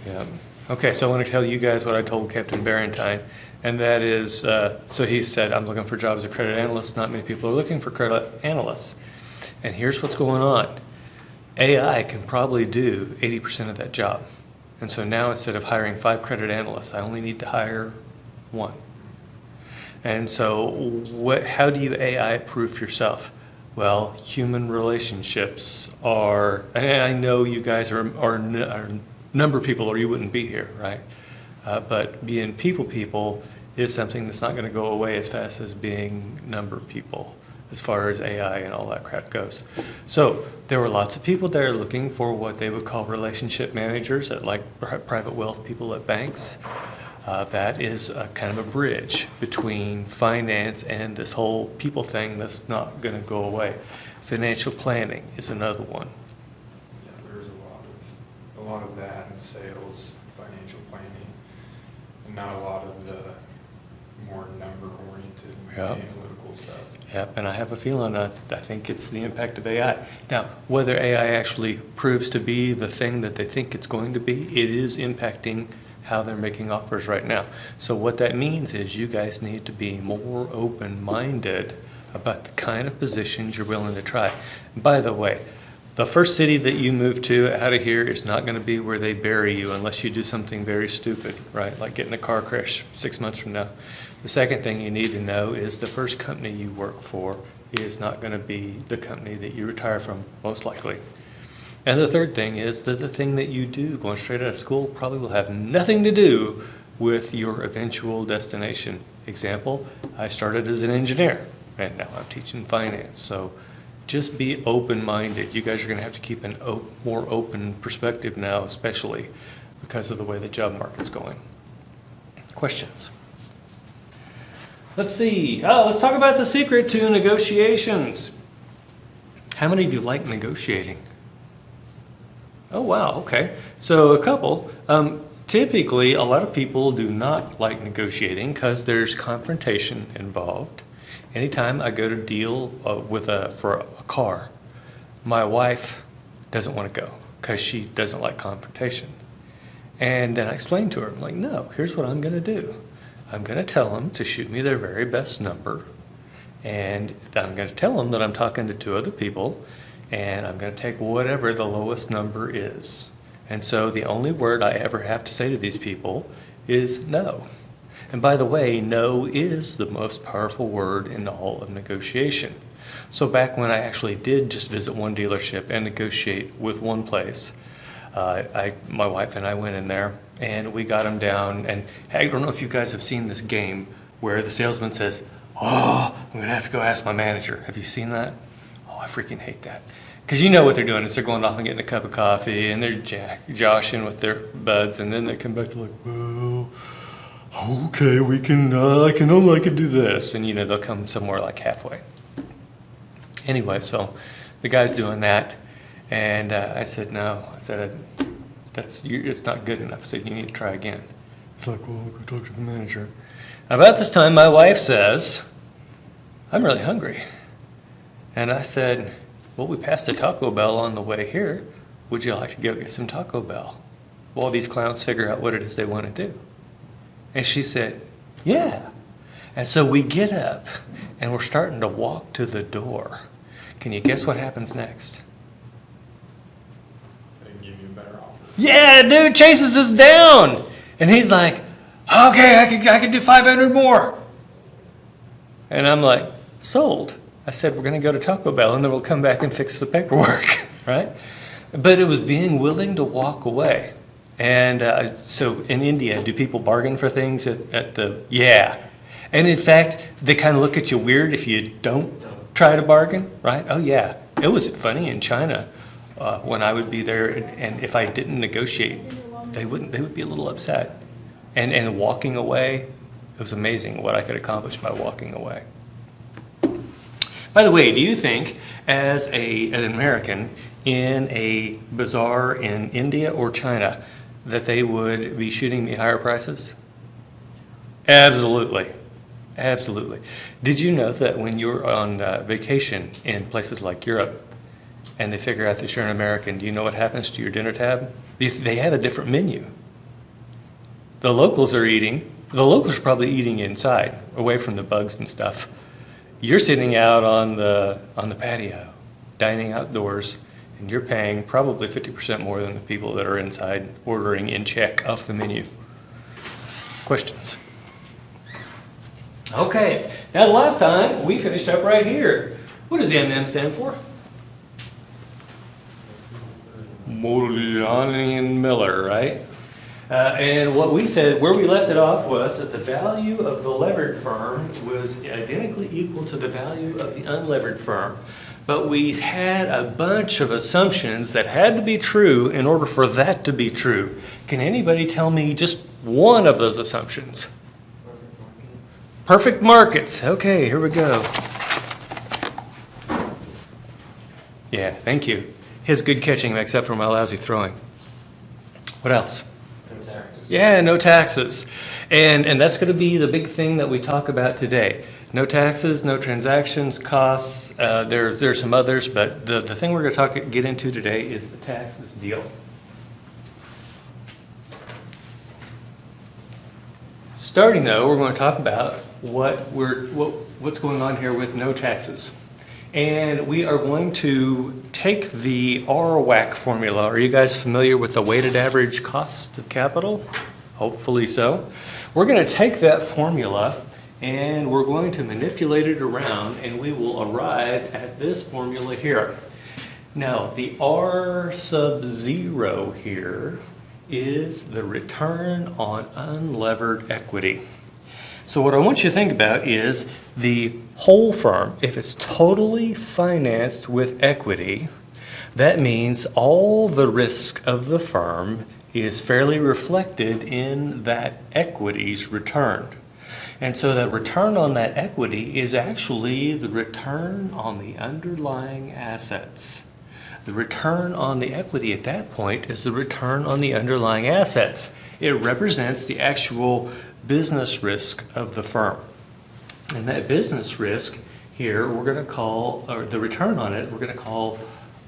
Yeah. Okay, so I want to tell you guys what I told Captain Barentine, and that is, so he said, I'm looking for jobs as a credit analyst. Not many people are looking for credit analysts. And here's what's going on. AI can probably do 80% of that job. And so now instead of hiring 5 credit analysts, I only need to hire 1. And so how do you AI proof yourself? Well, human relationships are, and I know you guys are number people or you wouldn't be here, right? But being people is something that's not going to go away as fast as being number people as far as AI and all that crap goes. So there were lots of people there looking for what they would call relationship managers at like private wealth people at banks. That is a kind of a bridge between finance and this whole people thing that's not going to go away. Financial planning is another one. Yeah, there's a lot of that in sales, financial planning, and not a lot of the more number-oriented analytical stuff. Yep, and I have a feeling, I think it's the impact of AI. Now, whether AI actually proves to be the thing that they think it's going to be, it is impacting how they're making offers right now. So what that means is you guys need to be more open-minded about the kind of positions you're willing to try. By the way, the first city that you move to out of here is not going to be where they bury you unless you do something very stupid, right? Like get in a car crash 6 months from now. The second thing you need to know is the first company you work for is not going to be the company that you retire from, most likely. And the third thing is that the thing that you do going straight out of school probably will have nothing to do with your eventual destination. Example, I started as an engineer and now I'm teaching finance. So just be open-minded. You guys are going to have to keep a more open perspective now, especially because of the way the job market's going. Questions? Let's see. Let's talk about the secret to negotiations. How many of you like negotiating? Oh, wow, okay. So a couple. Typically, a lot of people do not like negotiating because there's confrontation involved. Anytime I go to deal for a car, my wife doesn't want to go because she doesn't like confrontation. And then I explain to her, I'm like, no, here's what I'm going to do. I'm going to tell them to shoot me their very best number. And I'm going to tell them that I'm talking to 2 other people. And I'm going to take whatever the lowest number is. And so the only word I ever have to say to these people is no. And by the way, no is the most powerful word in all of negotiation. So back when I actually did just visit one dealership and negotiate with one place, my wife and I went in there and we got them down. And I don't know if you guys have seen this game where the salesman says, oh, I'm going to have to go ask my manager. Have you seen that? Oh, I freaking hate that. Because you know what they're doing is they're going off and getting a cup of coffee and they're joshing with their buds, and then they come back to like, well, okay, I can do this. And, they'll come somewhere like halfway. Anyway, so the guy's doing that. And I said, no. I said, it's not good enough. I said, you need to try again. He's like, well, I'll go talk to the manager. About this time, my wife says, I'm really hungry. And I said, well, we passed a Taco Bell on the way here. Would you like to go get some Taco Bell? While these clowns figure out what it is they want to do. And she said, yeah. And so we get up and we're starting to walk to the door. Can you guess what happens next? They give you a better offer. Yeah, dude chases us down. And he's like, okay, I could do 500 more. And I'm like, sold. I said, we're going to go to Taco Bell and then we'll come back and fix the paperwork, right? But it was being willing to walk away. And so in India, do people bargain for things at the, yeah. And in fact, they kind of look at you weird if you don't try to bargain, right? Oh yeah. It was funny in China when I would be there and if I didn't negotiate, they would be a little upset. And walking away, it was amazing what I could accomplish by walking away. By the way, do you think as an American in a bazaar in India or China that they would be shooting me higher prices? Absolutely. Absolutely. Did you know that when you're on vacation in places like Europe and they figure out that you're an American, do you know what happens to your dinner tab? They have a different menu. The locals are eating. The locals are probably eating inside, away from the bugs and stuff. You're sitting out on the patio, dining outdoors, and you're paying probably 50% more than the people that are inside ordering in check off the menu. Questions? Okay, now the last time we finished up right here. What does MM stand for? Modigliani Miller, right? And what we said, where we left it off was that the value of the levered firm was identically equal to the value of the unlevered firm. But we had a bunch of assumptions that had to be true in order for that to be true. Can anybody tell me just one of those assumptions? Perfect markets. Okay, here we go. Yeah, thank you. His good catching makes up for my lousy throwing. What else? No taxes. Yeah, no taxes. And that's going to be the big thing that we talk about today. No taxes, no transactions, costs. There's some others, but the thing we're going to get into today is the taxes deal. Starting though, we're going to talk about what's going on here with no taxes. And we are going to take the RWAC formula. Are you guys familiar with the weighted average cost of capital? Hopefully so. We're going to take that formula and we're going to manipulate it around and we will arrive at this formula here. Now, the R sub 0 here is the return on unlevered equity. So what I want you to think about is the whole firm. If it's totally financed with equity, that means all the risk of the firm is fairly reflected in that equity's return. And so the return on that equity is actually the return on the underlying assets. The return on the equity at that point is the return on the underlying assets. It represents the actual business risk of the firm. And that business risk here, we're going to call, or the return on it, we're going to call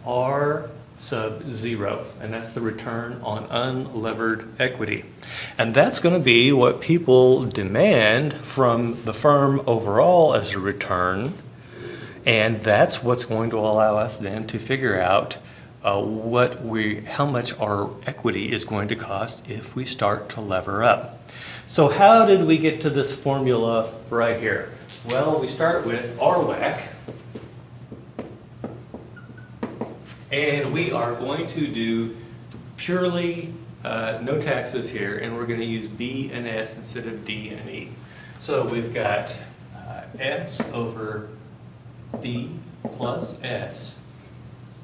R sub 0. And that's the return on unlevered equity. And that's going to be what people demand from the firm overall as a return. And that's what's going to allow us then to figure out how much our equity is going to cost if we start to lever up. So how did we get to this formula right here? Well, we start with RWAC, and we are going to do purely no taxes here, and we're going to use B and S instead of D and E. So we've got S over B plus S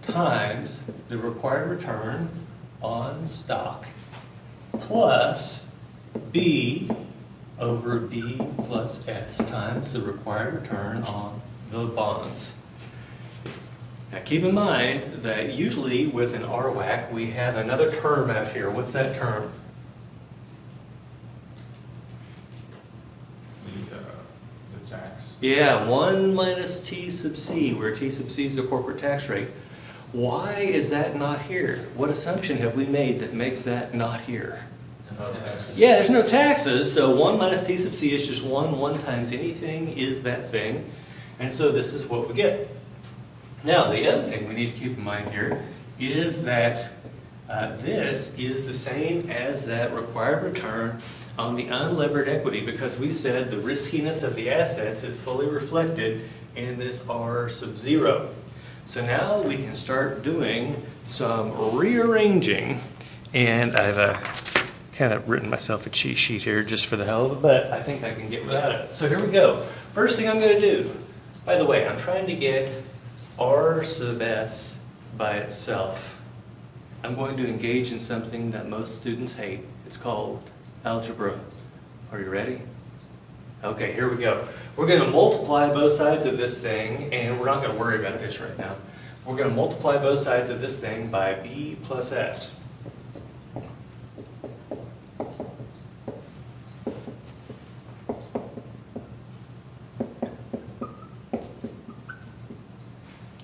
times the required return on stock plus B over B plus S times the required return on the bonds. Now keep in mind that usually with an RWAC we have another term out here. What's that term? The tax. Yeah, 1 minus T sub C, where T sub C is the corporate tax rate. Why is that not here? What assumption have we made that makes that not here? No taxes. Yeah, there's no taxes, so 1 minus T sub C is just 1. 1 times anything is that thing. And so this is what we get. Now, the other thing we need to keep in mind here is that this is the same as that required return on the unlevered equity, because we said the riskiness of the assets is fully reflected in this R sub 0. So now we can start doing some rearranging, and I've kind of written myself a cheat sheet here just for the hell of it, but I think I can get without it. So here we go. First thing I'm going to do, by the way, I'm trying to get R sub S by itself. I'm going to engage in something that most students hate. It's called algebra. Are you ready? Okay, here we go. We're going to multiply both sides of this thing, and we're not going to worry about this right now. We're going to multiply both sides of this thing by B plus S.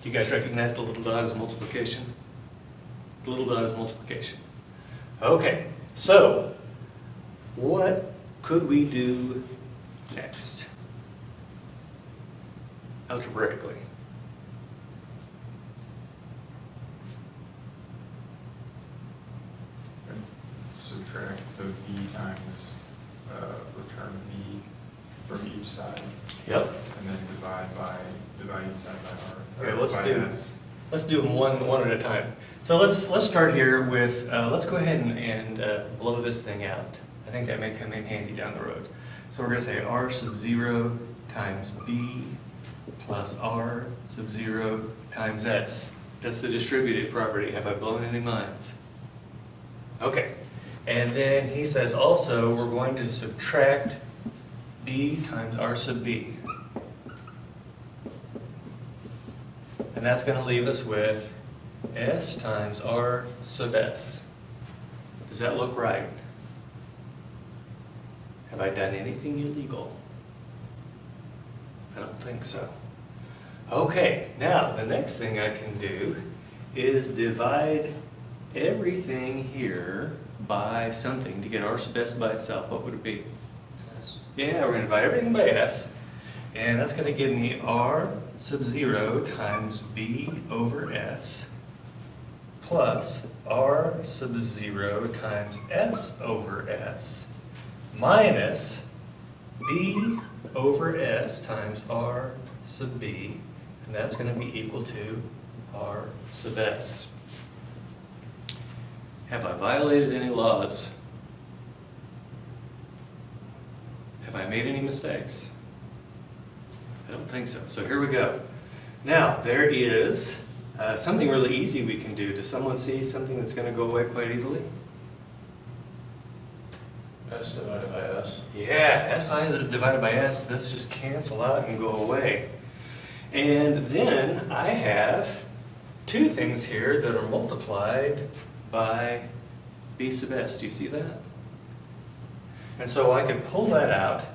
Do you guys recognize the little dot as multiplication? The little dot is multiplication. Okay, so what could we do next? Algebraically. And subtract the b times return b from each side, Yep. and then divide each side by r. Okay, or let's by do- s. Let's do them one at a time. So let's start here with, let's go ahead and blow this thing out. I think that may come in handy down the road. So we're going to say r sub 0 times b plus r sub 0 times s. That's the distributive property. Have I blown any minds? Okay. And then he says also we're going to subtract b times r sub b. And that's going to leave us with s times r sub s. Does that look right? Have I done anything illegal? I don't think so. Okay, now the next thing I can do is divide everything here by something to get r sub s by itself. What would it be? Yeah, we're going to divide everything by s. And that's going to give me r sub 0 times b over s plus r sub 0 times s over s minus b over s times r sub b, and that's going to be equal to r sub s. Have I violated any laws? Have I made any mistakes? I don't think so. So here we go. Now, there is something really easy we can do. Does someone see something that's going to go away quite easily? S divided by S. Yeah, s divided by s, let's just cancel out and go away. And then I have two things here that are multiplied by b sub s. Do you see that? And so I can pull that out.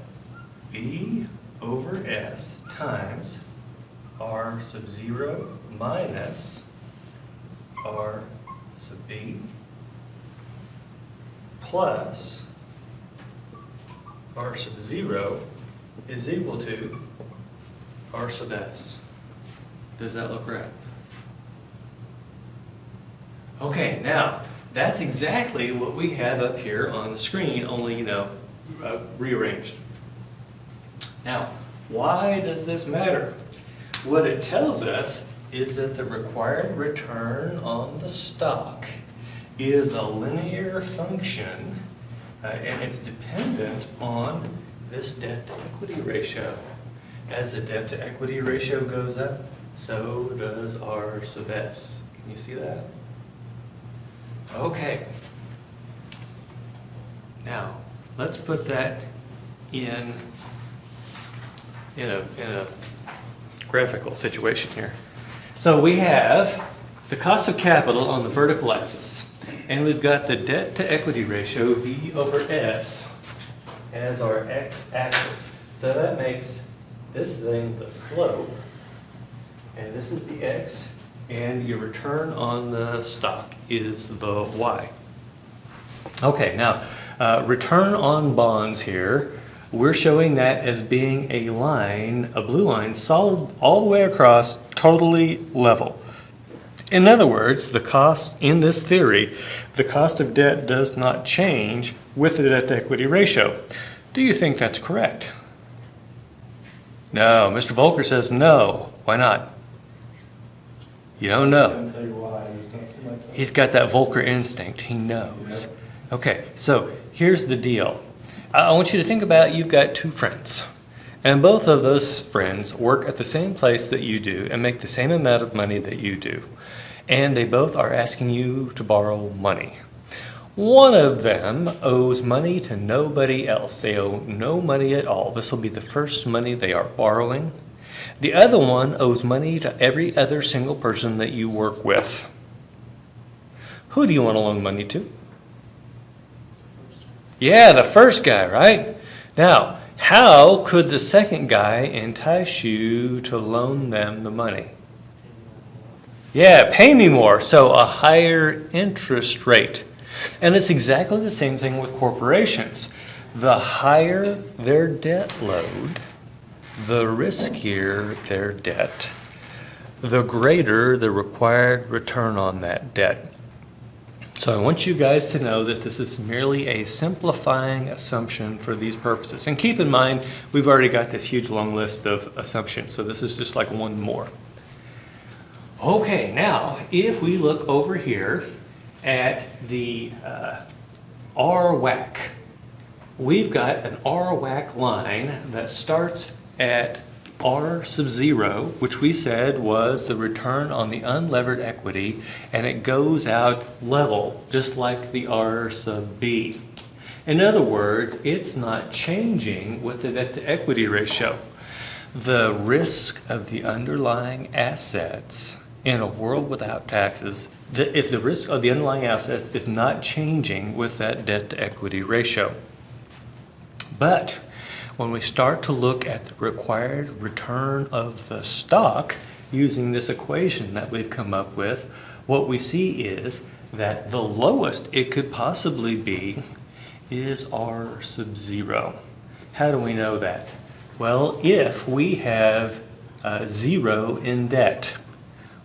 B over s times r sub 0 minus r sub b plus r sub 0 is equal to r sub s. Does that look right? Okay, now that's exactly what we have up here on the screen, only, rearranged. Now, why does this matter? What it tells us is that the required return on the stock is a linear function, and it's dependent on this debt-to-equity ratio. As the debt-to-equity ratio goes up, so does r sub s. Can you see that? Okay. Now, let's put that in a graphical situation here. So we have the cost of capital on the vertical axis, and we've got the debt to equity ratio, V over S, as our x-axis. So that makes this thing the slope, and this is the x, and your return on the stock is the y. Okay, now, return on bonds here, we're showing that as being a line, a blue line, solid all the way across, totally level. In other words, the cost in this theory, the cost of debt does not change with the debt-to-equity ratio. Do you think that's correct? No. Mr. Volker says no. Why not? You don't know. I'll tell you why. He's got that Volker instinct. He knows. Yep. Okay, so here's the deal. I want you to think about you've got two friends. And both of those friends work at the same place that you do and make the same amount of money that you do. And they both are asking you to borrow money. One of them owes money to nobody else. They owe no money at all. This will be the first money they are borrowing. The other one owes money to every other single person that you work with. Who do you want to loan money to? Yeah, the first guy, right? Now, how could the second guy entice you to loan them the money? Yeah, pay me more, so a higher interest rate. And it's exactly the same thing with corporations. the higher their debt load, the riskier their debt, the greater the required return on that debt. So I want you guys to know that this is merely a simplifying assumption for these purposes. And keep in mind, we've already got this huge long list of assumptions, so this is just like one more. Okay, now, if we look over here at the RWAC, we've got an RWAC line that starts at R sub 0, which we said was the return on the unlevered equity, and it goes out level, just like the R sub B. In other words, it's not changing with the debt to equity ratio. The risk of the underlying assets in a world without taxes, if the risk of the underlying assets is not changing with that debt to equity ratio. But when we start to look at the required return of the stock using this equation that we've come up with, what we see is that the lowest it could possibly be is R sub 0. How do we know that? Well, if we have 0 in debt,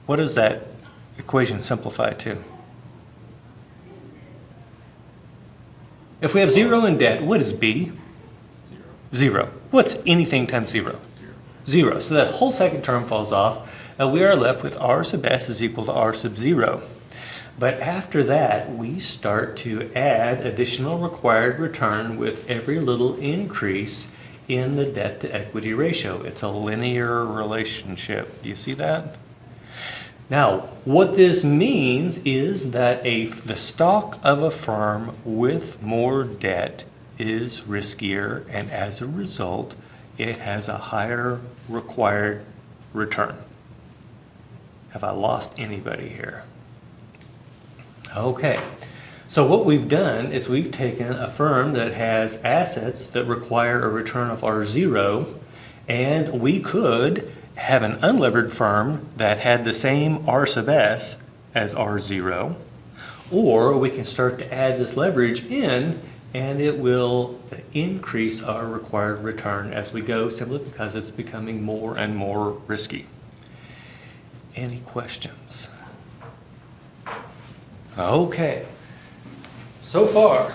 what does that equation simplify to? If we have 0 in debt, what is B? 0. What's anything times 0? 0. So that whole second term falls off, and we are left with R sub S is equal to R sub 0. But after that, we start to add additional required return with every little increase in the debt to equity ratio. It's a linear relationship. Do you see that? Now, what this means is that the stock of a firm with more debt is riskier, and as a result, it has a higher required return. Have I lost anybody here? Okay, so what we've done is we've taken a firm that has assets that require a return of R0, and we could have an unlevered firm that had the same R sub S as R0, or we can start to add this leverage in, and it will increase our required return as we go, simply because it's becoming more and more risky. Any questions? Okay, so far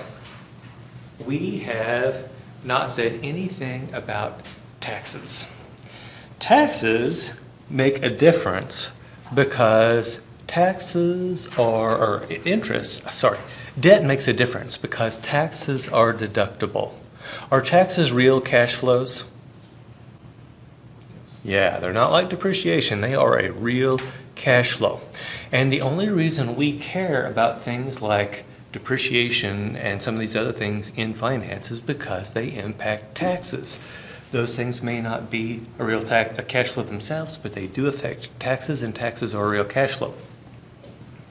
we have not said anything about taxes. Taxes make a difference because debt makes a difference because taxes are deductible. Are taxes real cash flows? Yeah, they're not like depreciation. They are a real cash flow. And the only reason we care about things like depreciation and some of these other things in finance is because they impact taxes. Those things may not be a cash flow themselves, but they do affect taxes, and taxes are a real cash flow.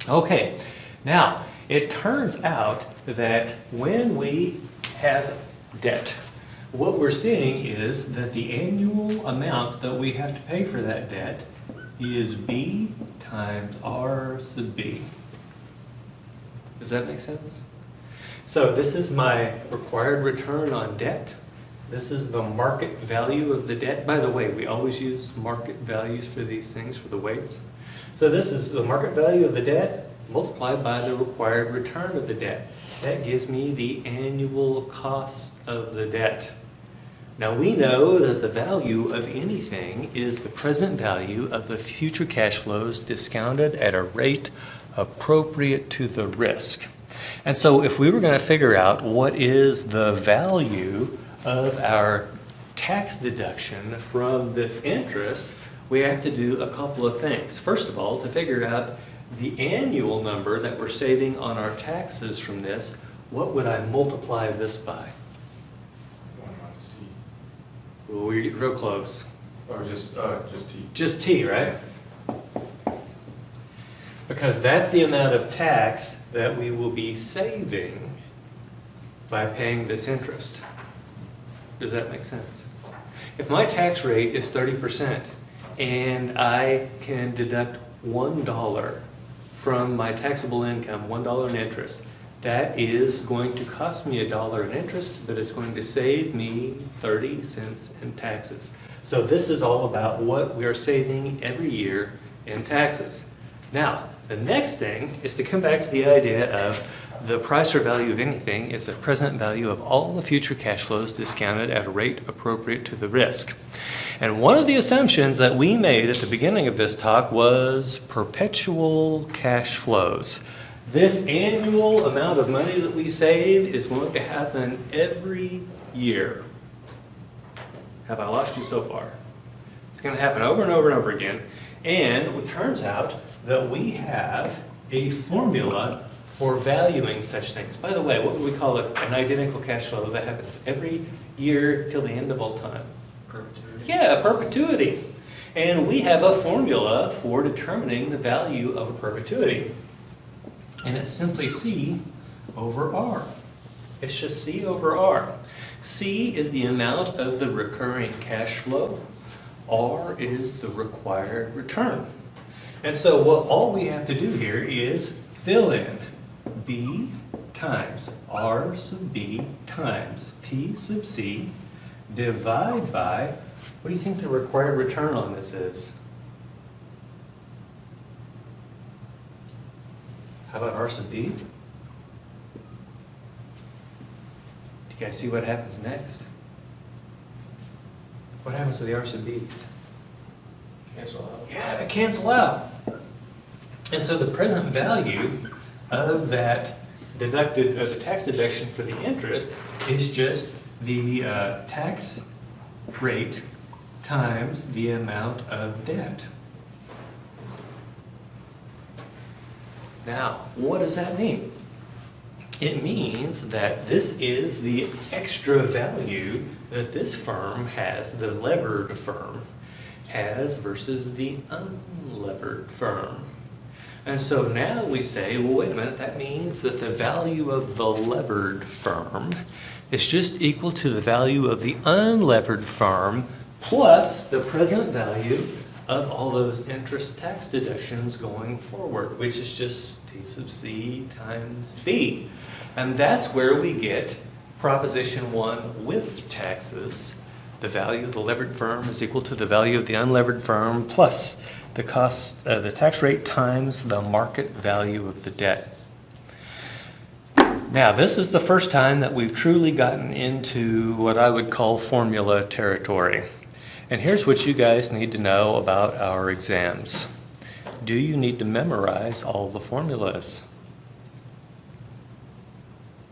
Okay, now it turns out that when we have debt, what we're seeing is that the annual amount that we have to pay for that debt is B times R sub B. Does that make sense? So this is my required return on debt. This is the market value of the debt. By the way, we always use market values for these things, for the weights. So this is the market value of the debt multiplied by the required return of the debt. That gives me the annual cost of the debt. Now we know that the value of anything is the present value of the future cash flows discounted at a rate appropriate to the risk. And so if we were going to figure out what is the value of our tax deduction from this interest, we have to do a couple of things. First of all, to figure out the annual number that we're saving on our taxes from this, what would I multiply this by? 1 minus T. Well, we're getting real close. Or just T. Just T, right? Because that's the amount of tax that we will be saving by paying this interest. Does that make sense? If my tax rate is 30% and I can deduct $1 from my taxable income, $1 in interest, that is going to cost me $1 in interest, but it's going to save me 30 cents in taxes. So this is all about what we are saving every year in taxes. Now, the next thing is to come back to the idea of the price or value of anything is the present value of all the future cash flows discounted at a rate appropriate to the risk. And one of the assumptions that we made at the beginning of this talk was perpetual cash flows. This annual amount of money that we save is going to happen every year. Have I lost you so far? It's going to happen over and over and over again. And it turns out that we have a formula for valuing such things. By the way, what would we call it? An identical cash flow that happens every year till the end of all time. Perpetuity. Yeah, perpetuity. And we have a formula for determining the value of a perpetuity. And it's simply C over R. It's just C over R. C is the amount of the recurring cash flow. R is the required return. And so all we have to do here is fill in B times R sub B times T sub C divide by, what do you think the required return on this is? How about R sub B? Do you guys see what happens next? What happens to the R sub B's? Cancel out. Yeah, they cancel out. And so the present value of that deducted, the tax deduction for the interest is just the tax rate times the amount of debt. Now, what does that mean? It means that this is the extra value that this firm has, the levered firm has versus the unlevered firm. And so now we say, well, wait a minute, that means that the value of the levered firm is just equal to the value of the unlevered firm plus the present value of all those interest tax deductions going forward, which is just T sub C times B. And that's where we get Proposition 1 with taxes. The value of the levered firm is equal to the value of the unlevered firm plus the cost, the tax rate times the market value of the debt. Now, this is the first time that we've truly gotten into what I would call formula territory. And here's what you guys need to know about our exams. Do you need to memorize all the formulas?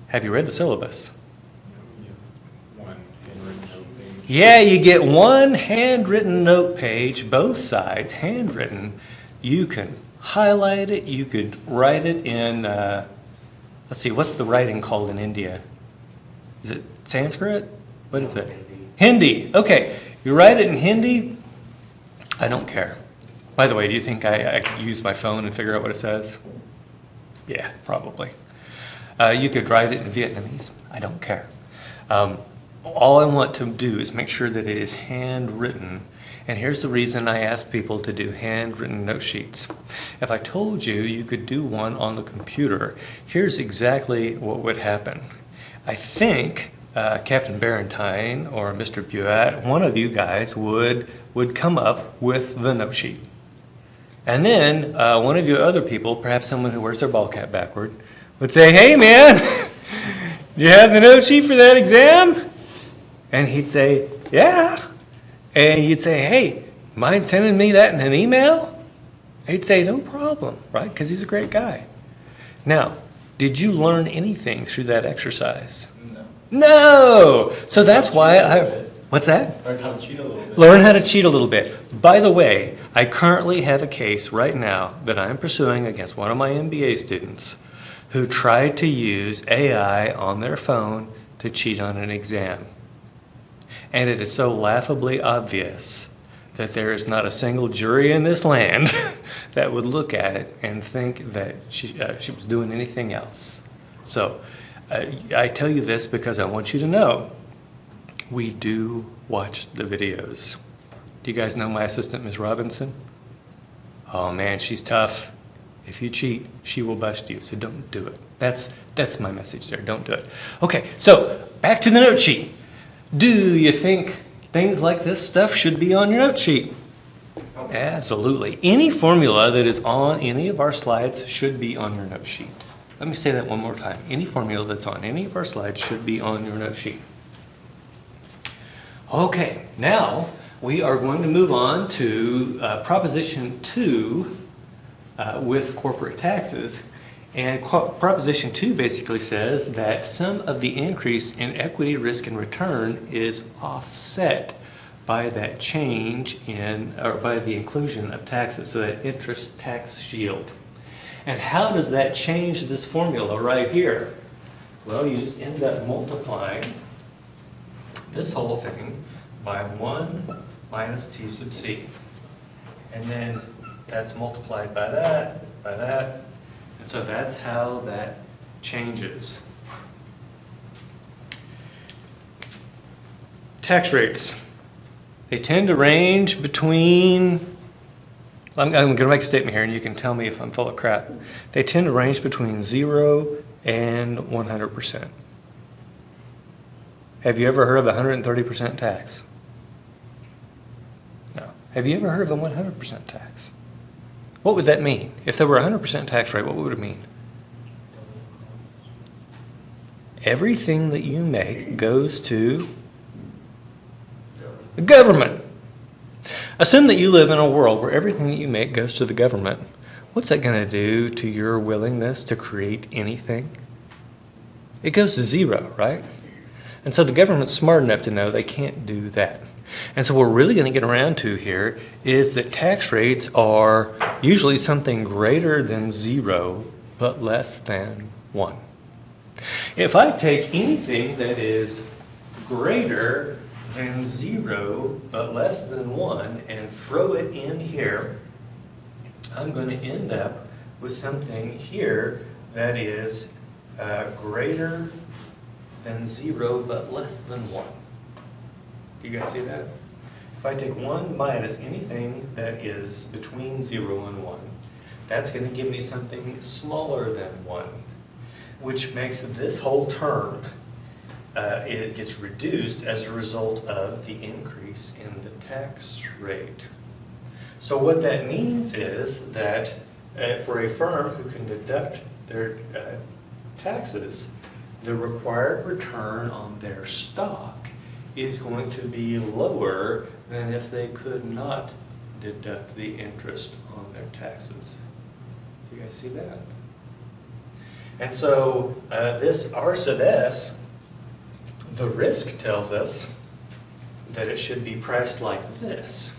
Have you read the syllabus? One handwritten note page. Yeah, you get one handwritten note page, both sides, handwritten. You can highlight it, you could write it in, let's see, what's the writing called in India? Is it Sanskrit? What is it? Hindi. Okay, you write it in Hindi. I don't care. By the way, do you think I could use my phone and figure out what it says? Yeah, probably. You could write it in Vietnamese. I don't care. All I want to do is make sure that it is handwritten. And here's the reason I ask people to do handwritten note sheets. If I told you you could do one on the computer, here's exactly what would happen. I think Captain Barentine or Mr. Buat, one of you guys would come up with the note sheet. And then one of you other people, perhaps someone who wears their ball cap backward, would say, "Hey man, do you have the note sheet for that exam?" And he'd say, "Yeah." And you'd say, "Hey, mind sending me that in an email?" He'd say, "No problem," right? Because he's a great guy. Now, did you learn anything through that exercise? No. No! So that's why what's that? Learn how to cheat a little bit. Learn how to cheat a little bit. By the way, I currently have a case right now that I'm pursuing against one of my MBA students who tried to use AI on their phone to cheat on an exam. And it is so laughably obvious that there is not a single jury in this land that would look at it and think that she was doing anything else. So I tell you this because I want you to know we do watch the videos. Do you guys know my assistant, Ms. Robinson? Oh man, she's tough. If you cheat, she will bust you, so don't do it. That's my message there, don't do it. Okay, so back to the note sheet. Do you think things like this stuff should be on your note sheet? Absolutely. Any formula that is on any of our slides should be on your note sheet. Let me say that one more time. Any formula that's on any of our slides should be on your note sheet. Okay, now we are going to move on to Proposition 2 with corporate taxes. And Proposition 2 basically says that some of the increase in equity, risk, and return is offset by that change in, or by the inclusion of taxes, so that interest tax shield. And how does that change this formula right here? Well, you just end up multiplying this whole thing by 1 minus T sub C. And then that's multiplied by that, and so that's how that changes. Tax rates. They tend to range between, I'm going to make a statement here and you can tell me if I'm full of crap. They tend to range between 0 and 100%. Have you ever heard of a 130% tax? No. Have you ever heard of a 100% tax? What would that mean? If there were a 100% tax rate, what would it mean? Everything that you make goes to the government. Assume that you live in a world where everything that you make goes to the government. What's that going to do to your willingness to create anything? It goes to 0, right? And so the government's smart enough to know they can't do that. And so what we're really going to get around to here is that tax rates are usually something greater than 0, but less than 1. If I take anything that is greater than 0, but less than 1, and throw it in here, I'm going to end up with something here that is greater than 0, but less than 1. Do you guys see that? If I take 1 minus anything that is between 0 and 1, that's going to give me something smaller than 1, which makes this whole term, it gets reduced as a result of the increase in the tax rate. So what that means is that for a firm who can deduct their taxes, the required return on their stock is going to be lower than if they could not deduct the interest on their taxes. Do you guys see that? And so this R sub S, the risk tells us that it should be priced like this.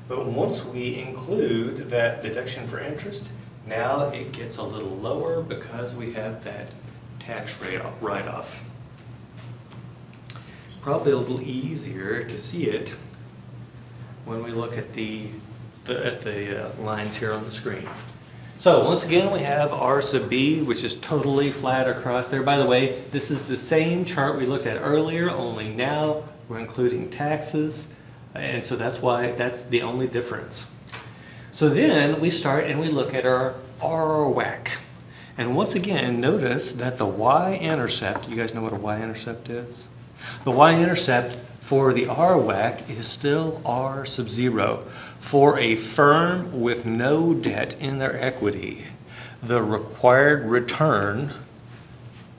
But once we include that deduction for interest, now it gets a little lower because we have that tax rate write-off. Probably a little easier to see it when we look at the lines here on the screen. So once again, we have R sub B, which is totally flat across there. By the way, this is the same chart we looked at earlier, only now we're including taxes. And so that's why that's the only difference. So then we start and we look at our RWAC. And once again, notice that the y-intercept, you guys know what a y-intercept is? The y-intercept for the RWAC is still R sub 0. For a firm with no debt in their equity, the required return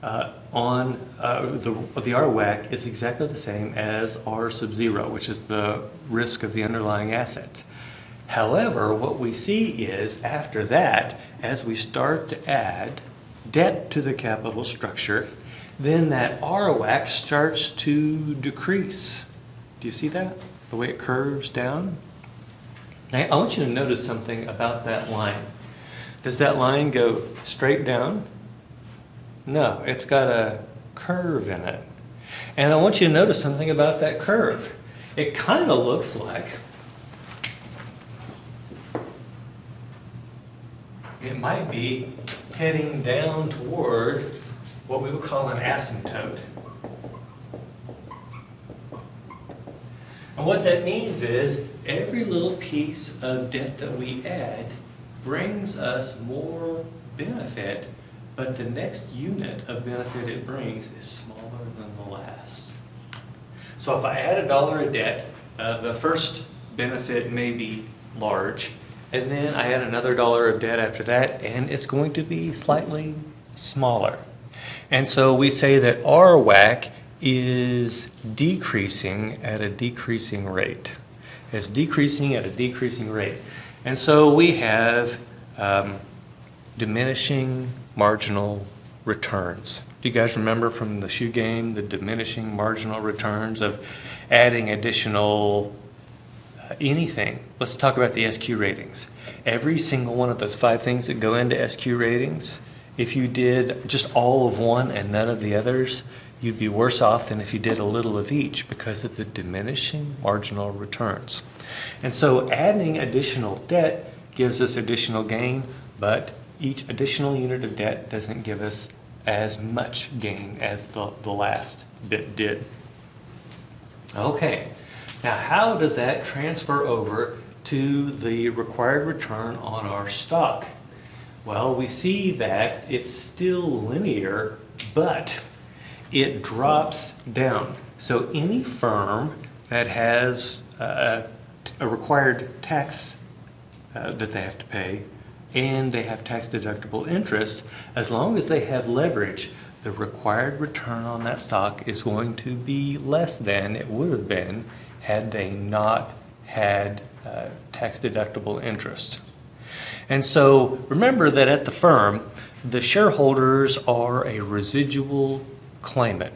on the RWAC is exactly the same as R sub 0, which is the risk of the underlying assets. However, what we see is after that, as we start to add debt to the capital structure, then that RWAC starts to decrease. Do you see that? The way it curves down? Now, I want you to notice something about that line. Does that line go straight down? No, it's got a curve in it. And I want you to notice something about that curve. It kind of looks like it might be heading down toward what we would call an asymptote. And what that means is every little piece of debt that we add brings us more benefit, but the next unit of benefit it brings is smaller than the last. So if I add $1 of debt, the first benefit may be large, and then I add another $1 of debt after that, and it's going to be slightly smaller. And so we say that our WACC is decreasing at a decreasing rate. It's decreasing at a decreasing rate. And so we have diminishing marginal returns. Do you guys remember from the shoe game the diminishing marginal returns of adding additional anything? Let's talk about the SQ ratings. Every single one of those 5 things that go into SQ ratings, if you did just all of one and none of the others, you'd be worse off than if you did a little of each because of the diminishing marginal returns. And so adding additional debt gives us additional gain, but each additional unit of debt doesn't give us as much gain as the last bit did. Okay, now how does that transfer over to the required return on our stock? Well, we see that it's still linear, but it drops down. So any firm that has a required tax that they have to pay, and they have tax deductible interest, as long as they have leverage, the required return on that stock is going to be less than it would have been had they not had tax deductible interest. And so remember that at the firm, the shareholders are a residual claimant.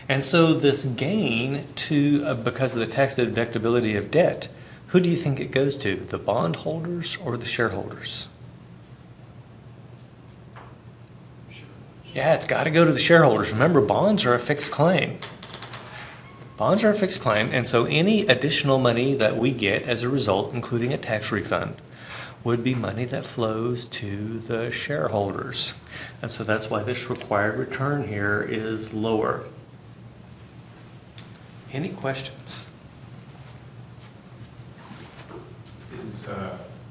And so this gain because of the tax deductibility of debt, who do you think it goes to? The bondholders or the shareholders? Yeah, it's got to go to the shareholders. Remember, bonds are a fixed claim. Bonds are a fixed claim, and so any additional money that we get as a result, including a tax refund, would be money that flows to the shareholders. And so that's why this required return here is lower. Any questions?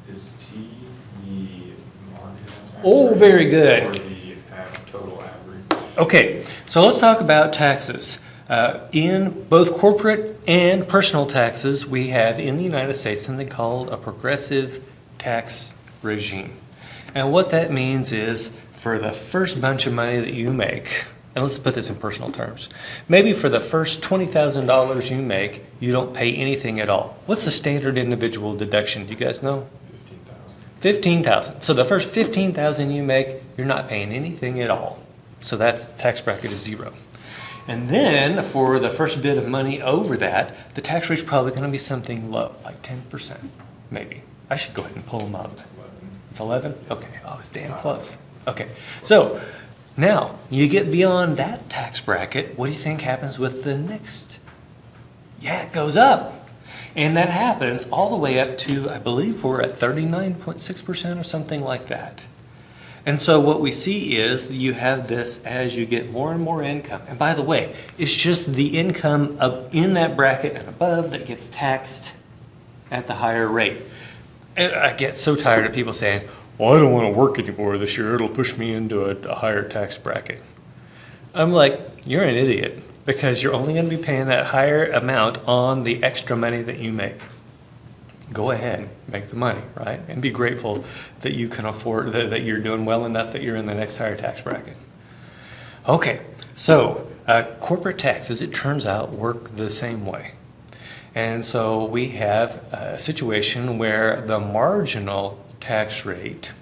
Is T the marginal tax Oh, rate very good. or the total average? Okay, so let's talk about taxes. In both corporate and personal taxes, we have in the United States something called a progressive tax regime. And what that means is for the first bunch of money that you make, and let's put this in personal terms, maybe for the first $20,000 you make, you don't pay anything at all. What's the standard individual deduction? Do you guys know? 15,000. $15,000. So the first $15,000 you make, you're not paying anything at all. So that's tax bracket is 0. And then for the first bit of money over that, the tax rate's probably going to be something low, like 10%, maybe. I should go ahead and pull them up. 11. It's 11? Okay. Oh, it's damn close. Okay. So now you get beyond that tax bracket. What do you think happens with the next? Yeah, it goes up. And that happens all the way up to, I believe we're at 39.6% or something like that. And so what we see is you have this as you get more and more income. And by the way, it's just the income in that bracket and above that gets taxed at the higher rate. And I get so tired of people saying, well, I don't want to work anymore this year. It'll push me into a higher tax bracket. I'm like, you're an idiot because you're only going to be paying that higher amount on the extra money that you make. Go ahead, make the money, right? And be grateful that you can afford, that you're doing well enough that you're in the next higher tax bracket. Okay, so corporate taxes, it turns out, work the same way. And so we have a situation where the marginal tax rate,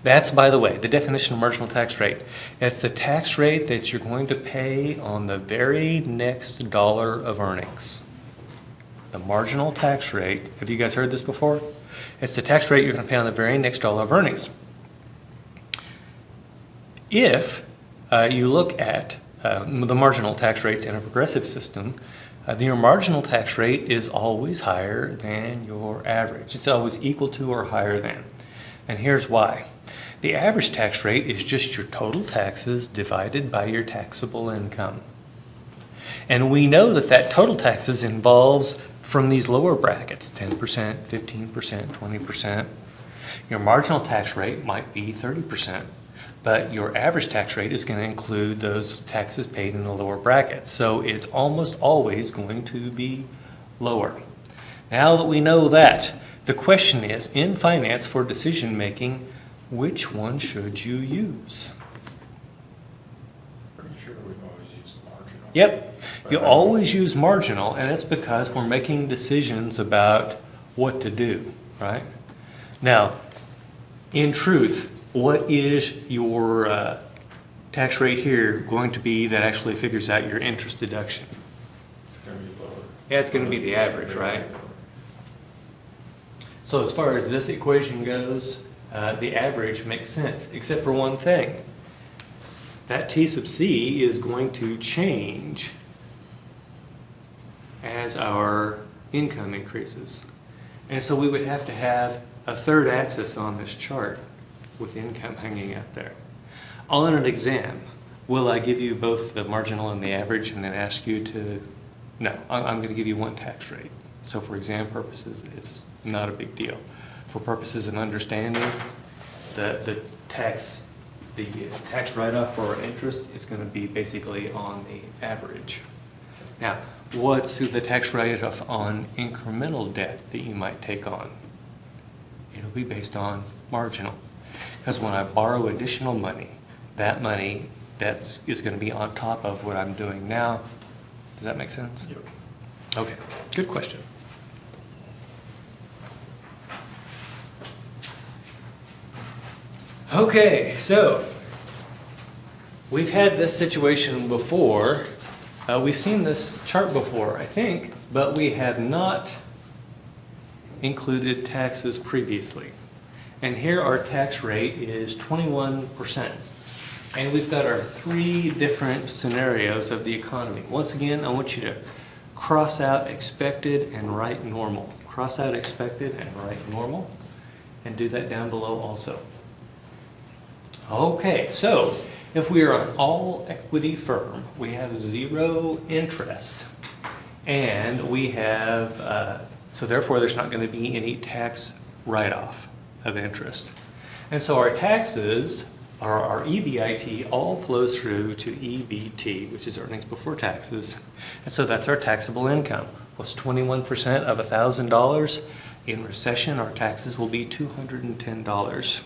that's, by the way, the definition of marginal tax rate. It's the tax rate that you're going to pay on the very next dollar of earnings. The marginal tax rate, have you guys heard this before? It's the tax rate you're going to pay on the very next dollar of earnings. If you look at the marginal tax rates in a progressive system, your marginal tax rate is always higher than your average. It's always equal to or higher than. And here's why. The average tax rate is just your total taxes divided by your taxable income. And we know that that total taxes involves from these lower brackets, 10%, 15%, 20%. Your marginal tax rate might be 30%, but your average tax rate is going to include those taxes paid in the lower brackets. So it's almost always going to be lower. Now that we know that, the question is, in finance for decision making, which one should you use? Pretty sure we've always used marginal. Yep, you But- always use marginal, and it's because we're making decisions about what to do, right? Now, in truth, what is your tax rate here going to be that actually figures out your interest deduction? It's gonna be lower. Yeah, it's going to be the average, right? So as far as this equation goes, the average makes sense, except for one thing. That T sub C is going to change as our income increases. And so we would have to have a third axis on this chart with income hanging out there. On an exam, will I give you both the marginal and the average and then ask you to, no, I'm going to give you one tax rate. So for exam purposes, it's not a big deal. For purposes of understanding, the tax write-off for our interest is going to be basically on the average. Now, what's the tax write-off on incremental debt that you might take on? It'll be based on marginal. Because when I borrow additional money, that money is going to be on top of what I'm doing now. Does that make sense? Yep. Okay, good question. Okay, so we've had this situation before. We've seen this chart before, I think, but we have not included taxes previously. And here our tax rate is 21%. And we've got our three different scenarios of the economy. Once again, I want you to cross out expected and write normal. Cross out expected and write normal. And do that down below also. Okay, so if we are an all equity firm, we have zero interest. And we have, so therefore there's not going to be any tax write-off of interest. And so our taxes, our EBIT, all flows through to EBT, which is earnings before taxes. And so that's our taxable income. What's 21% of $1,000? In recession, our taxes will be $210.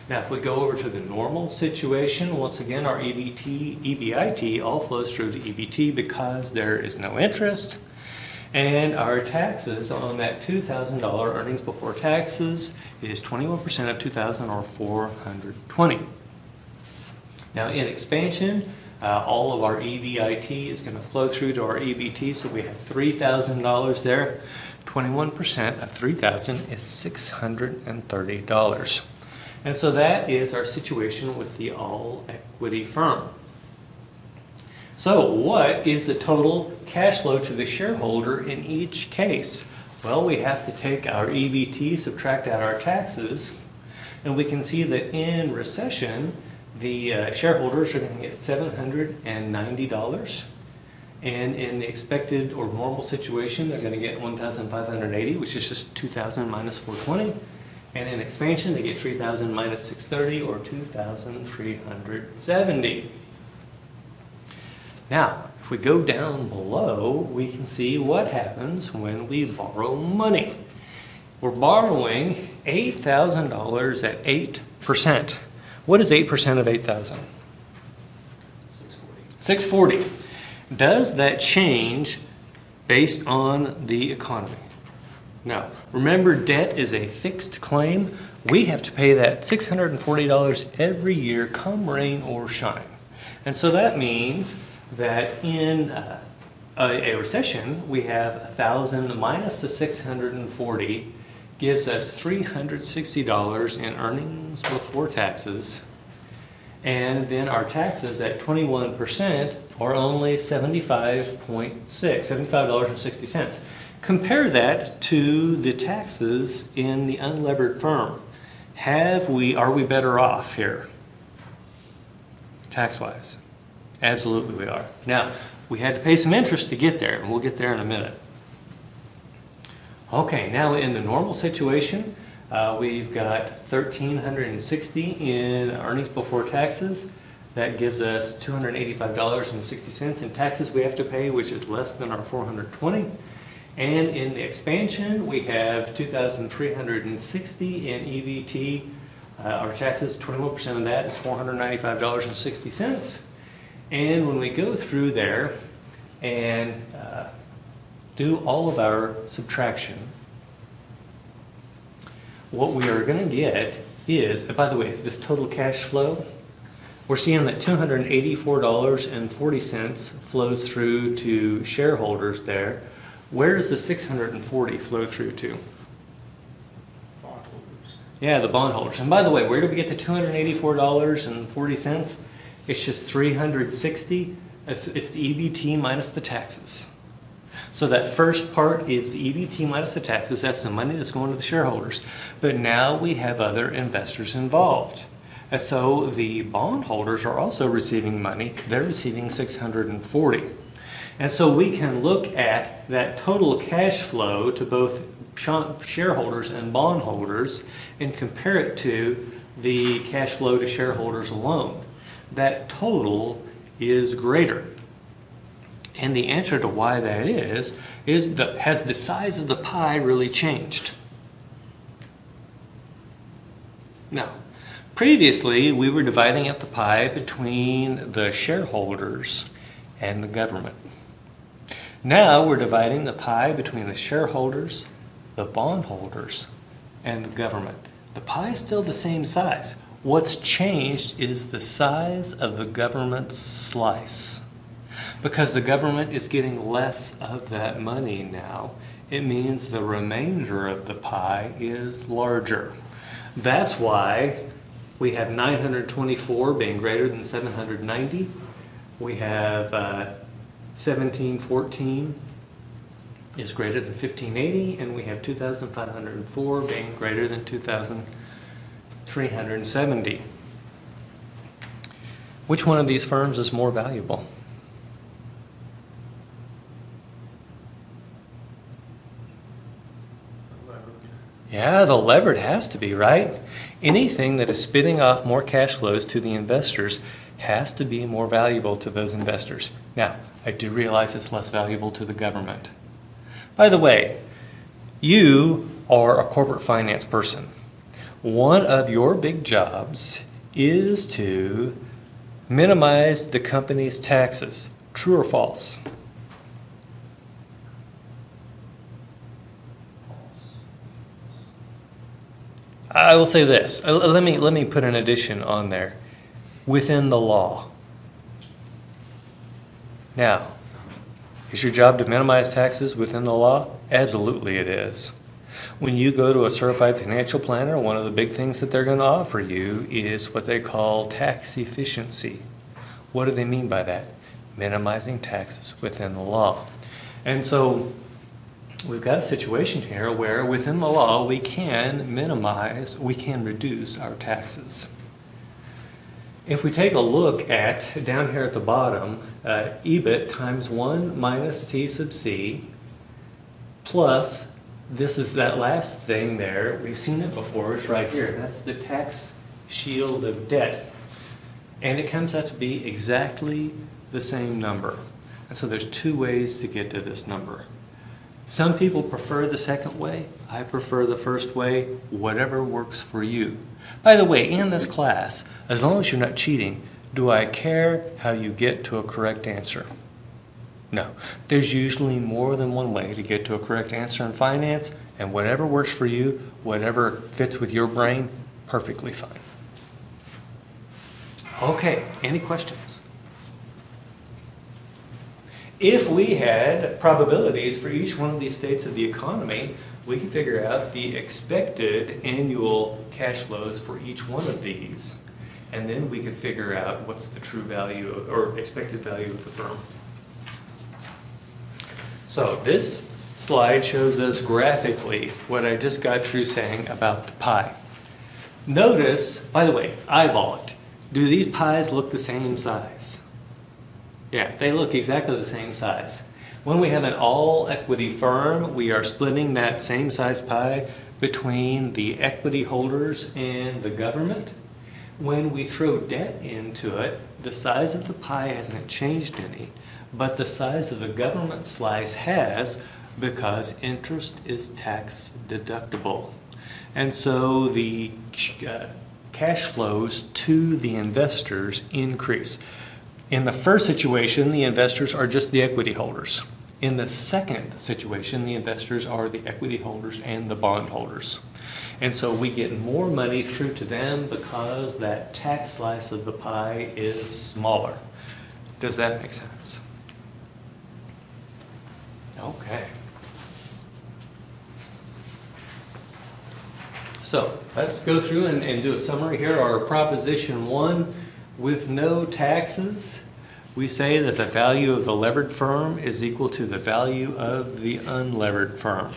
Now, if we go over to the normal situation, once again, our EBIT all flows through to EBT because there is no interest. And our taxes on that $2,000 earnings before taxes is 21% of $2,000 or $420. Now, in expansion, all of our EBIT is going to flow through to our EBT, so we have $3,000 there. 21% of $3,000 is $630. And so that is our situation with the all equity firm. So what is the total cash flow to the shareholder in each case? Well, we have to take our EBT, subtract out our taxes, and we can see that in recession, the shareholders are going to get $790. And in the expected or normal situation, they're going to get $1,580, which is just $2,000 minus $420. And in expansion, they get $3,000 minus $630, or $2,370. Now, if we go down below, we can see what happens when we borrow money. We're borrowing $8,000 at 8%. What is 8% of 8,000? 640. Does that change based on the economy? No. Remember, debt is a fixed claim. We have to pay that $640 every year, come rain or shine. And so that means that in a recession, we have 1,000 minus the 640 gives us $360 in earnings before taxes. And then our taxes at 21% are only $75.60. Compare that to the taxes in the unlevered firm. Are we better off here? Tax-wise? Absolutely we are. Now, we had to pay some interest to get there, and we'll get there in a minute. Okay, now in the normal situation, We've got 1,360 in earnings before taxes. That gives us $285.60 in taxes we have to pay, which is less than our 420. And in the expansion, we have 2,360 in EBT. Our taxes, 21% of that is $495.60. And when we go through there and do all of our subtraction, what we are going to get is, by the way, this total cash flow, we're seeing that $284.40 flows through to shareholders there. Where does the $640 flow through to? Bondholders. Yeah, the bondholders. And by the way, where do we get the $284.40? It's just 360. It's the EBT minus the taxes. So that first part is the EBT minus the taxes. That's the money that's going to the shareholders. But now we have other investors involved. And so the bondholders are also receiving money. They're receiving $640. And so we can look at that total cash flow to both shareholders and bondholders and compare it to the cash flow to shareholders alone. That total is greater. And the answer to why that is has the size of the pie really changed? Now, previously we were dividing up the pie between the shareholders and the government. Now we're dividing the pie between the shareholders, the bondholders, and the government. The pie is still the same size. What's changed is the size of the government's slice. Because the government is getting less of that money now, it means the remainder of the pie is larger. That's why we have 924 being greater than 790. We have 1714 is greater than 1580, and we have 2,504 being greater than 2,370. Which one of these firms is more valuable? Yeah, the levered has to be, right? Anything that is spitting off more cash flows to the investors has to be more valuable to those investors. Now, I do realize it's less valuable to the government. By the way, you are a corporate finance person. One of your big jobs is to minimize the company's taxes. True or false? I will say this. Let me put an addition on there. Within the law. Now, is your job to minimize taxes within the law? Absolutely it is. When you go to a certified financial planner, one of the big things that they're going to offer you is what they call tax efficiency. What do they mean by that? Minimizing taxes within the law. And so we've got a situation here where within the law we can reduce our taxes. If we take a look at, down here at the bottom, EBIT times 1 minus T sub C, plus, this is that last thing there, we've seen it before, it's right here. That's the tax shield of debt. And it comes out to be exactly the same number. And so there's two ways to get to this number. Some people prefer the second way. I prefer the first way. Whatever works for you. By the way, in this class, as long as you're not cheating, do I care how you get to a correct answer? No. There's usually more than one way to get to a correct answer in finance, and whatever works for you, whatever fits with your brain, perfectly fine. Okay, any questions? If we had probabilities for each one of these states of the economy, we could figure out the expected annual cash flows for each one of these, and then we could figure out what's the true value or expected value of the firm. So this slide shows us graphically what I just got through saying about the pie. Notice, by the way, eyeball it. Do these pies look the same size? Yeah, they look exactly the same size. When we have an all-equity firm, we are splitting that same size pie between the equity holders and the government. When we throw debt into it, the size of the pie hasn't changed any, but the size of the government slice has, because interest is tax deductible. And so the cash flows to the investors increase. In the first situation, the investors are just the equity holders. In the second situation, the investors are the equity holders and the bond holders. And so we get more money through to them because that tax slice of the pie is smaller. Does that make sense? Okay. So let's go through and do a summary here. Our proposition 1, with no taxes, we say that the value of the levered firm is equal to the value of the unlevered firm.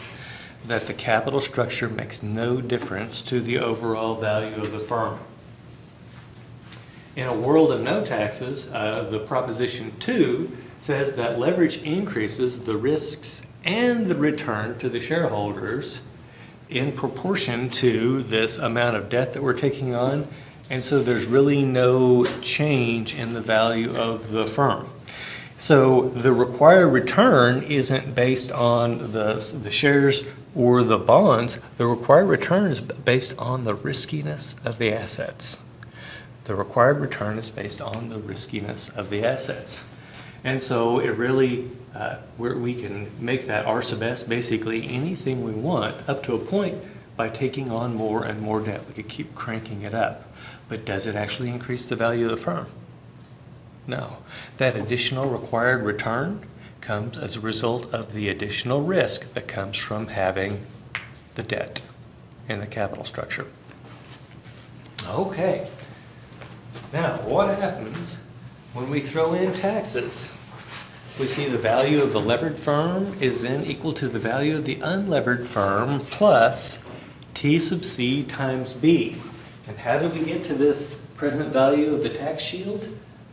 That the capital structure makes no difference to the overall value of the firm. In a world of no taxes, the proposition 2 says that leverage increases the risks and the return to the shareholders in proportion to this amount of debt that we're taking on, and so there's really no change in the value of the firm. So the required return isn't based on the shares or the bonds. The required return is based on the riskiness of the assets. The required return is based on the riskiness of the assets. And so it really, we can make that R sub S basically anything we want up to a point by taking on more and more debt. We could keep cranking it up. But does it actually increase the value of the firm? No. That additional required return comes as a result of the additional risk that comes from having the debt in the capital structure. Okay. Now, what happens when we throw in taxes? We see the value of the levered firm is then equal to the value of the unlevered firm plus T sub C times B. And how do we get to this present value of the tax shield?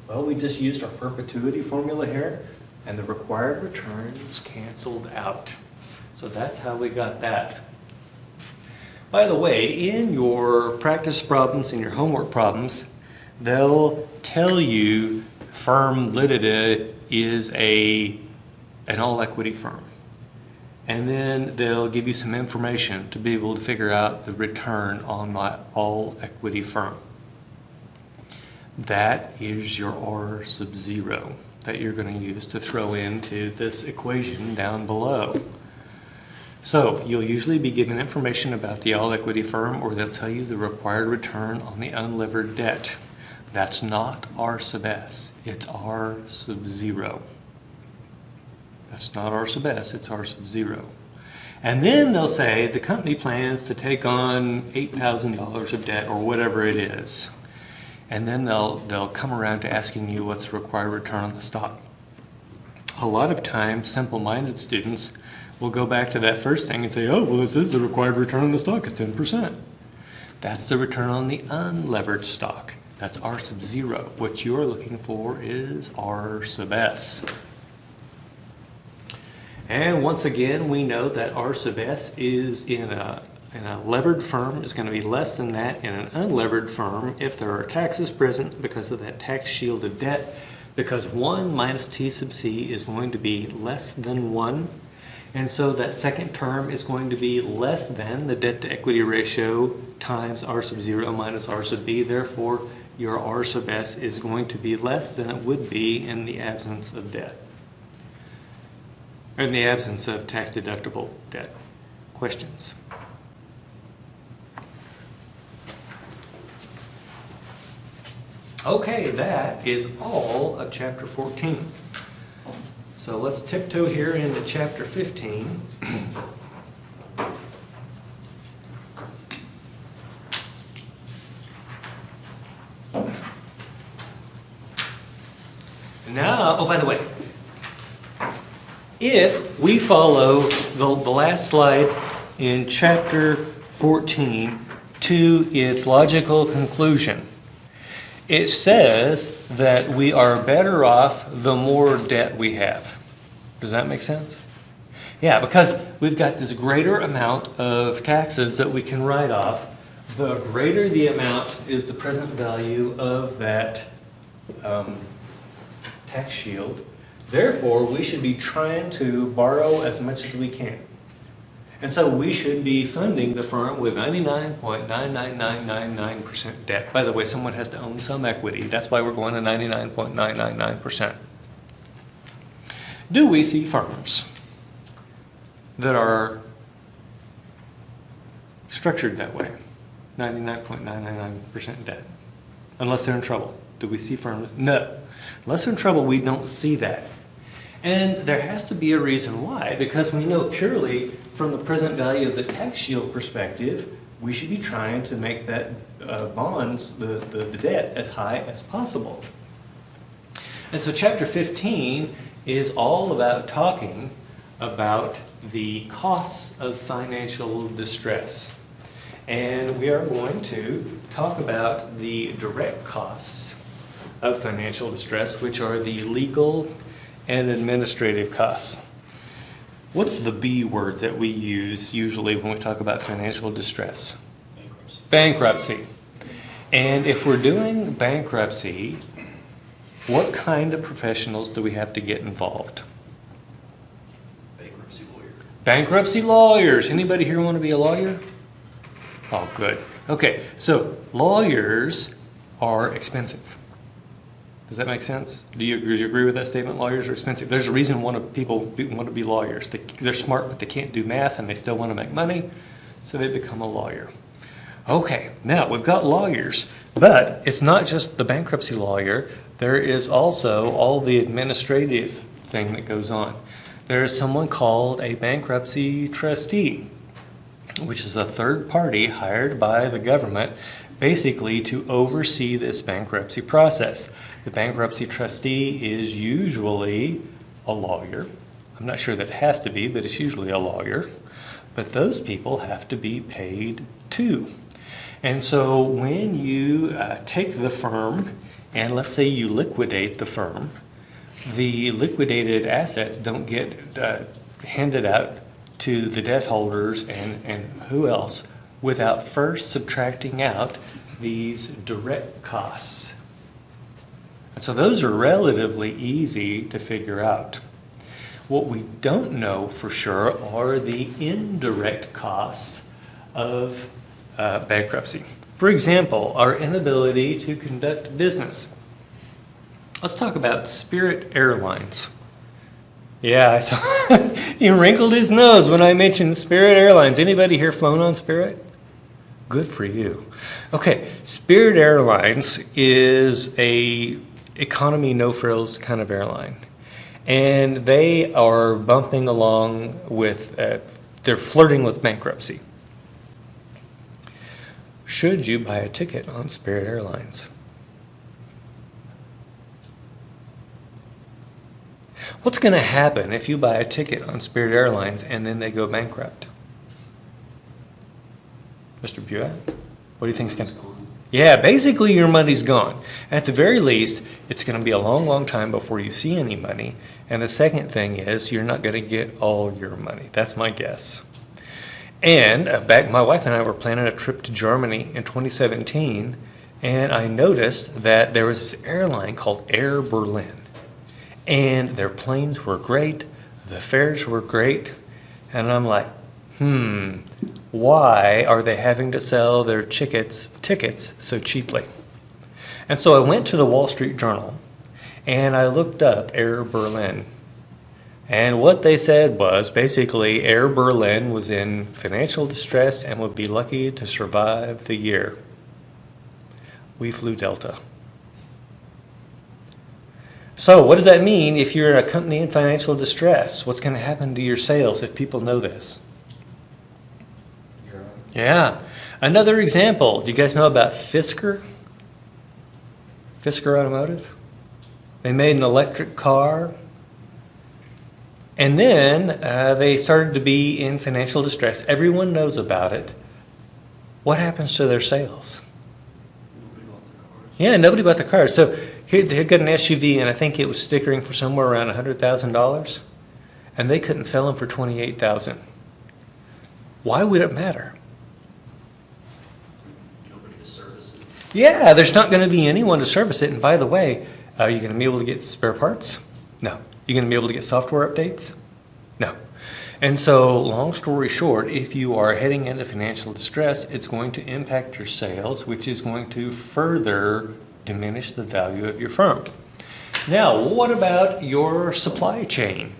Well, we just used our perpetuity formula here, and the required returns canceled out. So that's how we got that. By the way, in your practice problems and your homework problems, they'll tell you firm limited is an all-equity firm. And then they'll give you some information to be able to figure out the return on my all-equity firm. That is your R sub 0 that you're going to use to throw into this equation down below. So you'll usually be given information about the all-equity firm, or they'll tell you the required return on the unlevered debt. That's not R sub S, it's R sub 0. That's not R sub S, it's R sub 0. And then they'll say the company plans to take on $8,000 of debt or whatever it is. And then they'll come around to asking you what's the required return on the stock. A lot of times, simple-minded students will go back to that first thing and say, oh, well, this is the required return on the stock is 10%. That's the return on the unlevered stock. That's R sub 0. What you're looking for is R sub S. And once again, we know that R sub S is in a levered firm is going to be less than that in an unlevered firm if there are taxes present because of that tax shield of debt, because 1 minus T sub C is going to be less than 1. And so that second term is going to be less than the debt to equity ratio times R sub 0 minus R sub B. Therefore, your R sub S is going to be less than it would be in the absence of debt. In the absence of tax deductible debt. Questions? Okay, that is all of chapter 14. So let's tiptoe here into chapter 15. Now, oh, by the way, if we follow the last slide in chapter 14 to its logical conclusion, it says that we are better off the more debt we have. Does that make sense? Yeah, because we've got this greater amount of taxes that we can write off. The greater the amount is the present value of that tax shield. Therefore, we should be trying to borrow as much as we can. And so we should be funding the firm with 99.99999% debt. By the way, someone has to own some equity. That's why we're going to 99.999%. Do we see firms that are structured that way? 99.999% debt. Unless they're in trouble. Do we see firms? No. Unless they're in trouble, we don't see that. And there has to be a reason why, because we know purely from the present value of the tax shield perspective, we should be trying to make that bonds, the debt, as high as possible. And so chapter 15 is all about talking about the costs of financial distress. And we are going to talk about the direct costs of financial distress, which are the legal and administrative costs. What's the B word that we use usually when we talk about financial distress? Bankruptcy. And if we're doing bankruptcy, what kind of professionals do we have to get involved? Bankruptcy lawyer. Bankruptcy lawyers. Anybody here want to be a lawyer? Oh, good. Okay, so lawyers are expensive. Does that make sense? Do you agree with that statement? Lawyers are expensive. There's a reason people want to be lawyers. They're smart, but they can't do math, and they still want to make money, so they become a lawyer. Okay, now we've got lawyers, but it's not just the bankruptcy lawyer. There is also all the administrative thing that goes on. There is someone called a bankruptcy trustee, which is a third party hired by the government basically to oversee this bankruptcy process. The bankruptcy trustee is usually a lawyer. I'm not sure that it has to be, but it's usually a lawyer. But those people have to be paid too. And so when you take the firm and let's say you liquidate the firm, the liquidated assets don't get handed out to the debt holders and who else without first subtracting out these direct costs. And so those are relatively easy to figure out. What we don't know for sure are the indirect costs of bankruptcy. For example, our inability to conduct business. Let's talk about Spirit Airlines. Yeah, I saw he wrinkled his nose when I mentioned Spirit Airlines. Anybody here flown on Spirit? Good for you. Okay, Spirit Airlines is a economy no-frills kind of airline. And they are bumping along with, they're flirting with bankruptcy. Should you buy a ticket on Spirit Airlines? What's going to happen if you buy a ticket on Spirit Airlines and then they go bankrupt? Mr. Buat, what do you think is going to happen? Yeah, basically your money's gone. At the very least, it's going to be a long, long time before you see any money. And the second thing is you're not going to get all your money. That's my guess. And my wife and I were planning a trip to Germany in 2017, and I noticed that there was this airline called Air Berlin. And their planes were great, the fares were great, and I'm like, why are they having to sell their tickets so cheaply? And so I went to the Wall Street Journal, and I looked up Air Berlin. And what they said was basically Air Berlin was in financial distress and would be lucky to survive the year. We flew Delta. So what does that mean if you're a company in financial distress? What's going to happen to your sales if people know this? Yeah. Another example. Do you guys know about Fisker? Fisker Automotive? They made an electric car. And then they started to be in financial distress. Everyone knows about it. What happens to their sales? Nobody bought the cars. Yeah, nobody bought the car. So here they had got an SUV, and I think it was stickering for somewhere around $100,000. and they couldn't sell them for $28,000. Why would it matter? Nobody to service it. Yeah, there's not going to be anyone to service it. And by the way, are you going to be able to get spare parts? No. You going to be able to get software updates? No. And so, long story short, if you are heading into financial distress, it's going to impact your sales, which is going to further diminish the value of your firm. Now, what about your supply chain?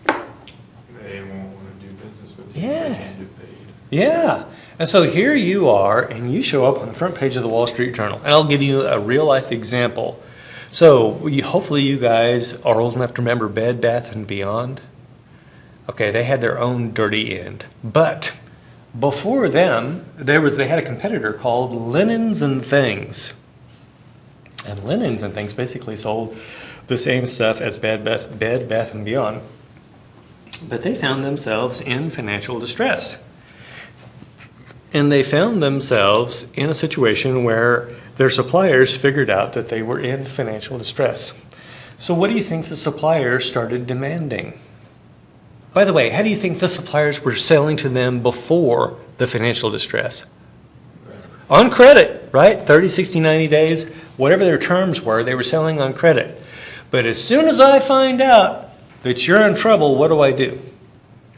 They won't want to do business with you. Yeah. They can't get paid. Yeah. And so here you are, and you show up on the front page of the Wall Street Journal. And I'll give you a real life example. So hopefully you guys are old enough to remember Bed Bath & Beyond. Okay, they had their own dirty end. But before them, they had a competitor called Linens and Things. And Linens and Things basically sold the same stuff as Bed Bath & Beyond. But they found themselves in financial distress. And they found themselves in a situation where their suppliers figured out that they were in financial distress. So what do you think the suppliers started demanding? By the way, how do you think the suppliers were selling to them before the financial distress? On credit, right? 30, 60, 90 days, whatever their terms were, they were selling on credit. But as soon as I find out that you're in trouble, what do I do?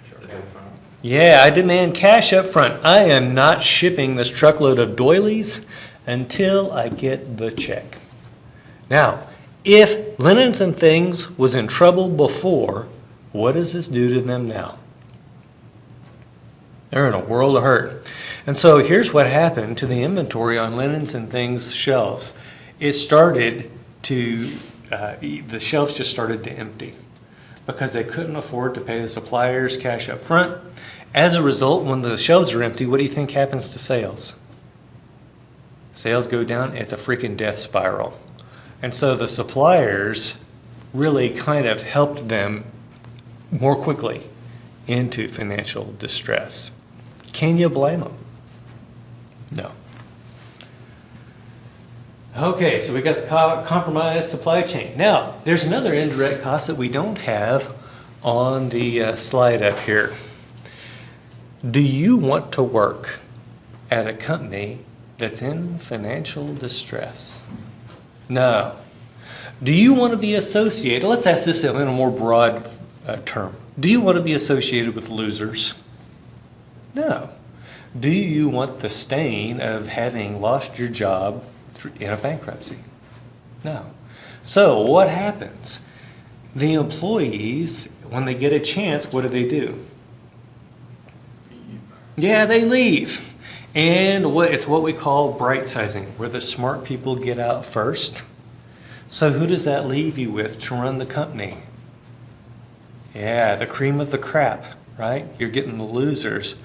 Charge up front. Yeah, I demand cash up front. I am not shipping this truckload of doilies until I get the check. Now, if Linens and Things was in trouble before, what does this do to them now? They're in a world of hurt. And so here's what happened to the inventory on Linens and Things shelves. It started to, the shelves just started to empty because they couldn't afford to pay the suppliers cash up front. As a result, when the shelves are empty, what do you think happens to sales? Sales go down, it's a freaking death spiral. And so the suppliers really kind of helped them more quickly into financial distress. Can you blame them? No. Okay, so we got the compromised supply chain. Now, there's another indirect cost that we don't have on the slide up here. Do you want to work at a company that's in financial distress? No. Do you want to be associated, let's ask this in a more broad term. Do you want to be associated with losers? No. Do you want the stain of having lost your job in a bankruptcy? No. So what happens? The employees, when they get a chance, what do? Yeah, they leave. And it's what we call bright sizing, where the smart people get out first. So who does that leave you with to run the company? Yeah, the cream of the crap, right? You're getting the losers.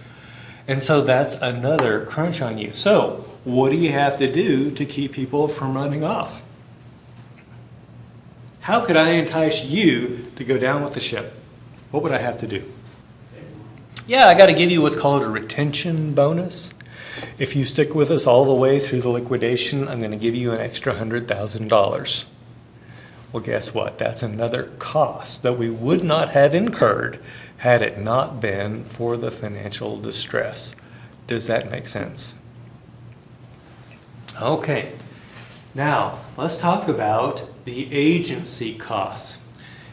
And so that's another crunch on you. So what do you have to do to keep people from running off? How could I entice you to go down with the ship? What would I have to do? Yeah, I got to give you what's called a retention bonus. If you stick with us all the way through the liquidation, I'm going to give you an extra $100,000. Well, guess what? That's another cost that we would not have incurred had it not been for the financial distress. Does that make sense? Okay. Now, let's talk about the agency costs.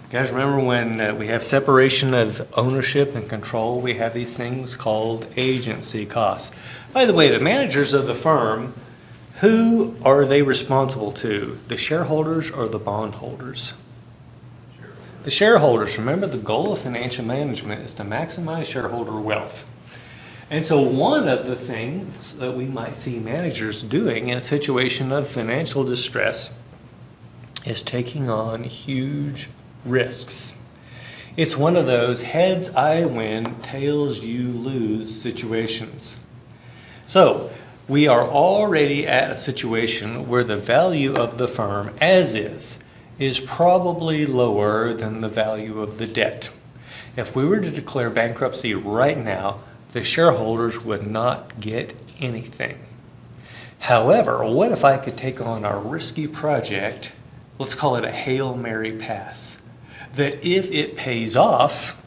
You guys remember when we have separation of ownership and control, we have these things called agency costs. By the way, the managers of the firm, who are they responsible to? The shareholders or the bondholders? The shareholders. Remember, the goal of financial management is to maximize shareholder wealth. And so one of the things that we might see managers doing in a situation of financial distress is taking on huge risks. It's one of those heads I win, tails you lose situations. So we are already at a situation where the value of the firm as is probably lower than the value of the debt. If we were to declare bankruptcy right now, the shareholders would not get anything. However, what if I could take on a risky project let's call it a Hail Mary pass, that if it pays off,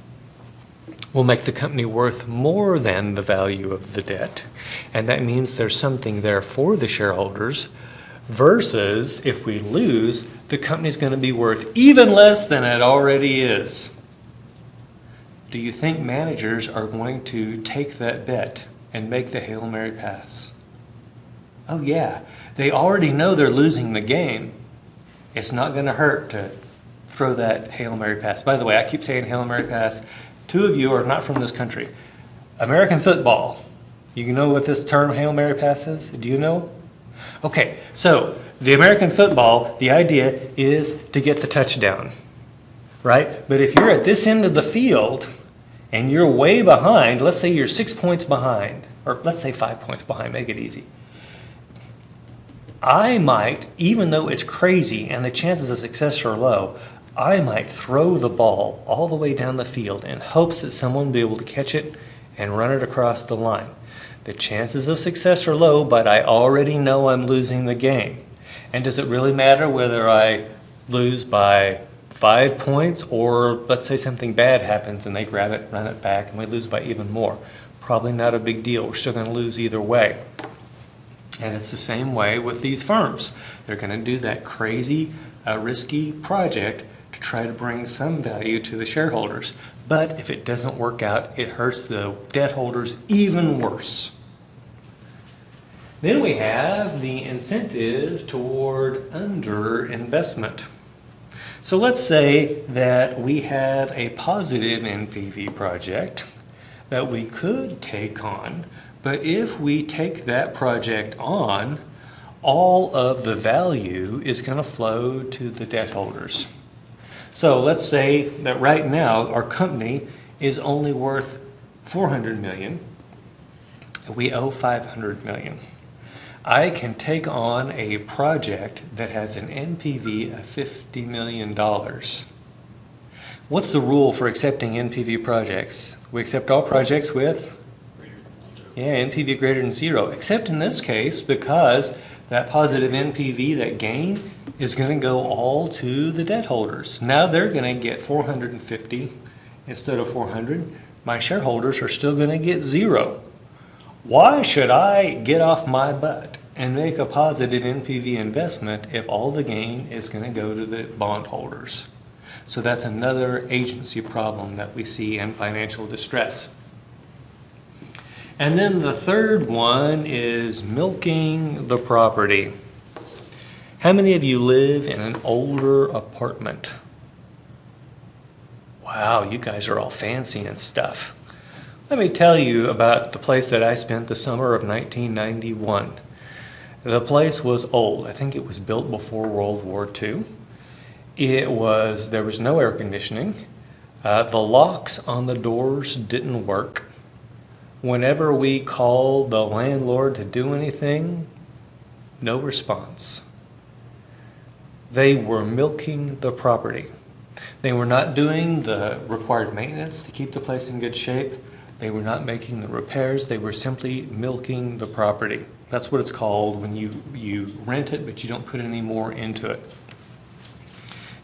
will make the company worth more than the value of the debt. And that means there's something there for the shareholders, versus if we lose, the company's going to be worth even less than it already is. Do you think managers are going to take that bet and make the Hail Mary pass? Oh yeah, they already know they're losing the game. It's not going to hurt to throw that Hail Mary pass. By the way, I keep saying Hail Mary pass. Two of you are not from this country. American football. You know what this term Hail Mary pass is? Do you know? Okay, so the American football, the idea is to get the touchdown, right? But if you're at this end of the field and you're way behind, let's say you're 6 points behind, or let's say 5 points behind, make it easy. I might, even though it's crazy and the chances of success are low, I might throw the ball all the way down the field in hopes that someone will be able to catch it and run it across the line. The chances of success are low, but I already know I'm losing the game. And does it really matter whether I lose by 5 points or let's say something bad happens and they grab it, run it back, and we lose by even more? Probably not a big deal. We're still going to lose either way. And it's the same way with these firms. They're going to do that crazy, risky project to try to bring some value to the shareholders. But if it doesn't work out, it hurts the debt holders even worse. Then we have the incentive toward underinvestment. So let's say that we have a positive NPV project that we could take on, but if we take that project on, all of the value is going to flow to the debt holders. So let's say that right now our company is only worth $400 million. We owe $500 million. I can take on a project that has an NPV of $50 million. What's the rule for accepting NPV projects? We accept all projects with? NPV greater than 0, except in this case because that positive NPV, that gain, is going to go all to the debt holders. Now they're going to get 450 instead of 400. My shareholders are still going to get 0. Why should I get off my butt and make a positive NPV investment if all the gain is going to go to the bondholders? So that's another agency problem that we see in financial distress. And then the third one is milking the property. How many of you live in an older apartment? Wow, you guys are all fancy and stuff. Let me tell you about the place that I spent the summer of 1991. The place was old. I think it was built before World War II. There was no air conditioning. The locks on the doors didn't work. Whenever we called the landlord to do anything, no response. They were milking the property. They were not doing the required maintenance to keep the place in good shape. They were not making the repairs. They were simply milking the property. That's what it's called when you rent it, but you don't put any more into it.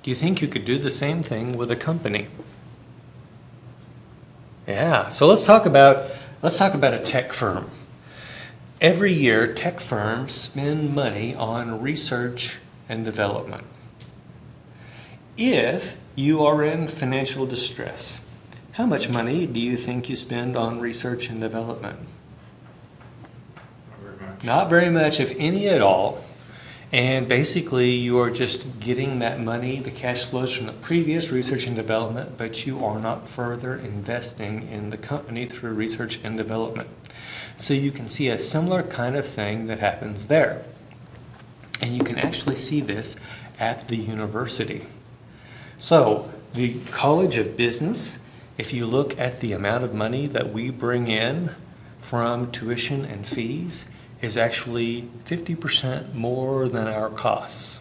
Do you think you could do the same thing with a company? Yeah, so let's talk about a tech firm. Every year, tech firms spend money on research and development. If you are in financial distress, how much money do you think you spend on research and development? Not very much. Not very much, if any at all. And basically, you are just getting that money, the cash flows from the previous research and development, but you are not further investing in the company through research and development. So you can see a similar kind of thing that happens there. And you can actually see this at the university. So the College of Business, if you look at the amount of money that we bring in from tuition and fees, is actually 50% more than our costs.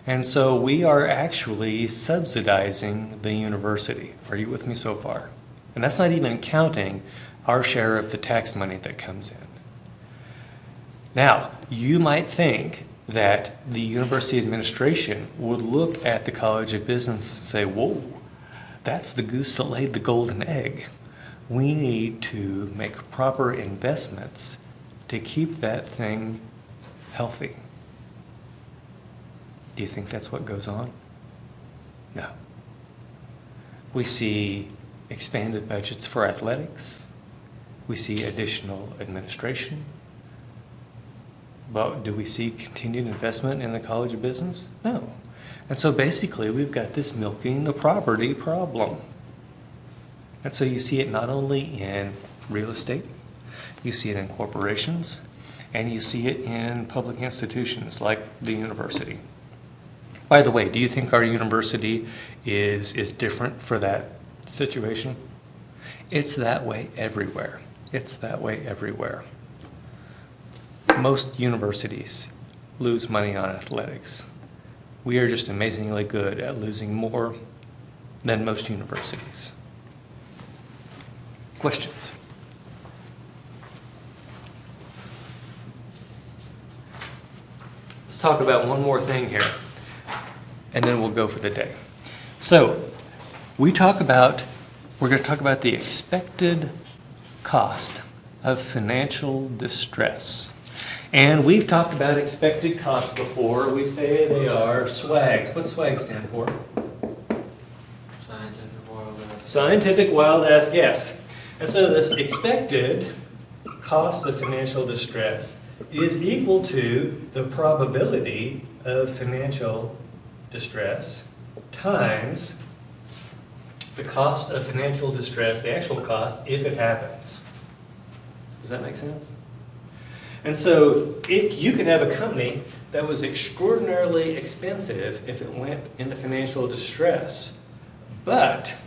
And so we are actually subsidizing the university. Are you with me so far? And that's not even counting our share of the tax money that comes in. Now, you might think that the university administration would look at the College of Business and say, whoa, that's the goose that laid the golden egg. We need to make proper investments to keep that thing healthy. Do you think that's what goes on? No. We see expanded budgets for athletics. We see additional administration. But do we see continued investment in the College of Business? No. And so basically we've got this milking the property problem. And so you see it not only in real estate, you see it in corporations, and you see it in public institutions like the university. By the way, do you think our university is different for that situation? It's that way everywhere. It's that way everywhere. Most universities lose money on athletics. We are just amazingly good at losing more than most universities. Questions? Let's talk about one more thing here, and then we'll go for the day. So, we're going to talk about the expected cost of financial distress. And we've talked about expected costs before. We say they are SWAGs. What's SWAG stand for? Scientific wild ass. Scientific wild ass guess. And so this expected cost of financial distress is equal to the probability of financial distress times the cost of financial distress, the actual cost, if it happens. Does that make sense? And so you could have a company that was extraordinarily expensive if it went into financial distress. But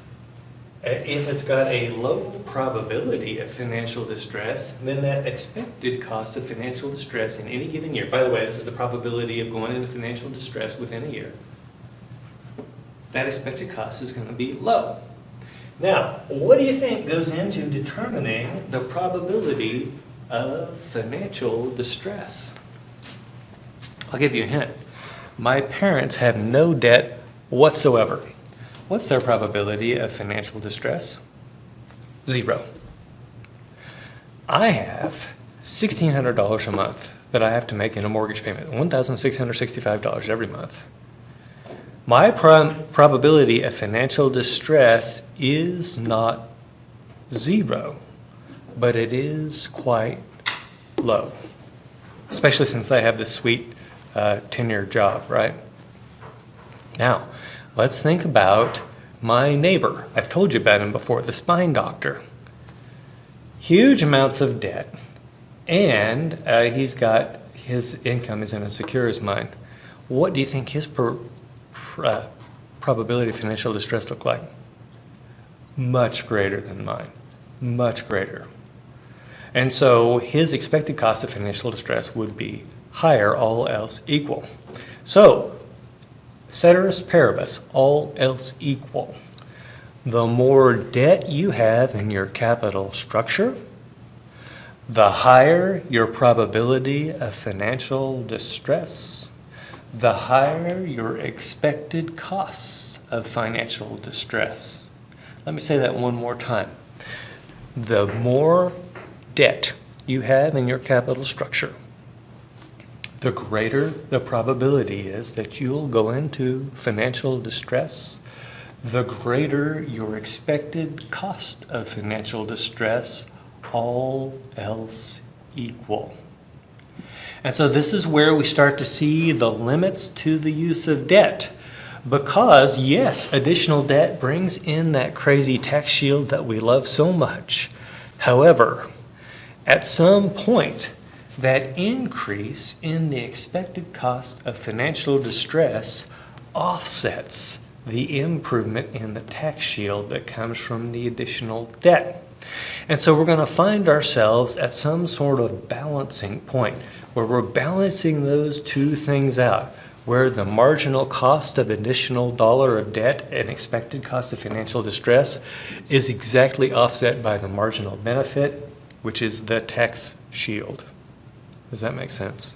if it's got a low probability of financial distress, then that expected cost of financial distress in any given year, by the way, this is the probability of going into financial distress within a year, that expected cost is going to be low. Now, what do you think goes into determining the probability of financial distress? I'll give you a hint. My parents have no debt whatsoever. What's their probability of financial distress? 0. I have $1,600 a month that I have to make in a mortgage payment, $1,665 every month. My probability of financial distress is not 0, but it is quite low, especially since I have this sweet tenure job, right? Now, let's think about my neighbor. I've told you about him before, the spine doctor. Huge amounts of debt, and he's got his income is in as secure as mine. What do you think his probability of financial distress look like? Much greater than mine, much greater. And so his expected cost of financial distress would be higher, all else equal. So, ceteris paribus, all else equal. The more debt you have in your capital structure, the higher your probability of financial distress, the higher your expected costs of financial distress. Let me say that one more time. The more debt you have in your capital structure, the greater the probability is that you'll go into financial distress, the greater your expected cost of financial distress, all else equal. And so this is where we start to see the limits to the use of debt. Because, yes, additional debt brings in that crazy tax shield that we love so much. However, at some point, that increase in the expected cost of financial distress offsets the improvement in the tax shield that comes from the additional debt. And so we're going to find ourselves at some sort of balancing point where we're balancing those two things out, where the marginal cost of additional dollar of debt and expected cost of financial distress is exactly offset by the marginal benefit, which is the tax shield. Does that make sense?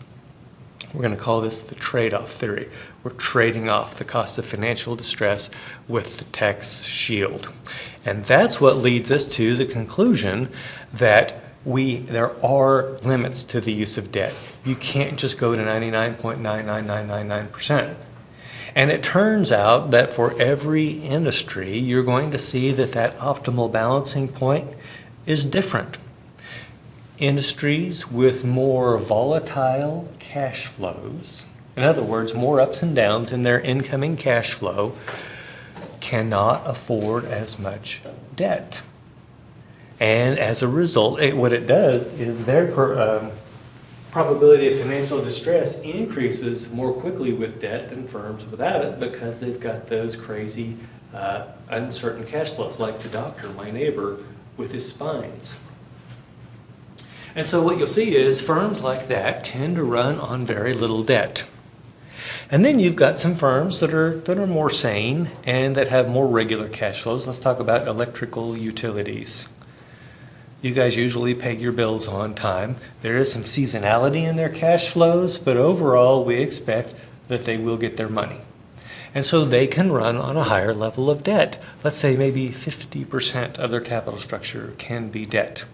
We're going to call this the trade-off theory. We're trading off the cost of financial distress with the tax shield. And that's what leads us to the conclusion that there are limits to the use of debt. You can't just go to 99.99999%. And it turns out that for every industry, you're going to see that optimal balancing point is different. Industries with more volatile cash flows, in other words, more ups and downs in their incoming cash flow, cannot afford as much debt. And as a result, what it does is their probability of financial distress increases more quickly with debt than firms without it, because they've got those crazy uncertain cash flows, like the doctor, my neighbor, with his spines. And so what you'll see is firms like that tend to run on very little debt. And then you've got some firms that are more sane and that have more regular cash flows. Let's talk about electrical utilities. You guys usually pay your bills on time. There is some seasonality in their cash flows, but overall we expect that they will get their money. And so they can run on a higher level of debt. Let's say maybe 50% of their capital structure can be debt.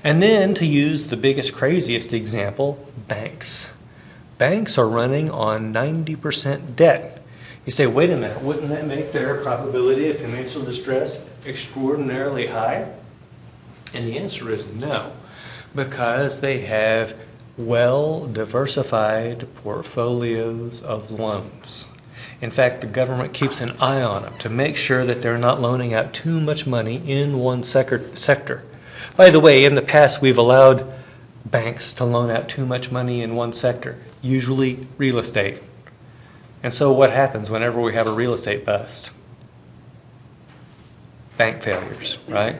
And then, to use the biggest, craziest example, banks. Banks are running on 90% debt. You say, wait a minute, wouldn't that make their probability of financial distress extraordinarily high? And the answer is no, because they have well-diversified portfolios of loans. In fact, the government keeps an eye on them to make sure that they're not loaning out too much money in one sector. By the way, in the past, we've allowed banks to loan out too much money in one sector, usually real estate. And so what happens whenever we have a real estate bust? Bank failures, right?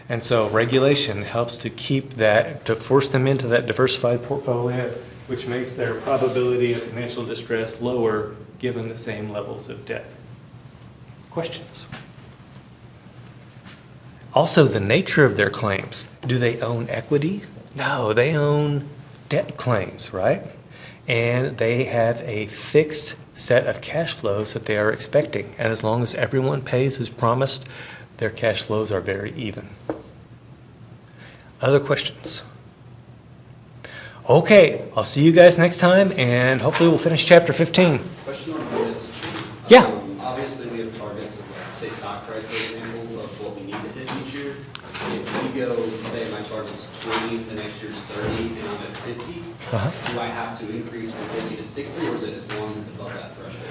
And so regulation helps to keep that, to force them into that diversified portfolio, which makes their probability of financial distress lower given the same levels of debt. Questions? Also, the nature of their claims. Do they own equity? No, they own debt claims, right? And they have a fixed set of cash flows that they are expecting. And as long as everyone pays as promised, their cash flows are very even. Other questions? Okay, I'll see you guys next time, and hopefully we'll finish chapter 15. Question on bonus. Yeah. Obviously, we have targets of, say, stock price, for example, of what we need to hit each year. If we go, say, my target's 20, the next year's 30, and I'm at 50, do I have to increase from 50 to 60, or is it as long as it's above that threshold?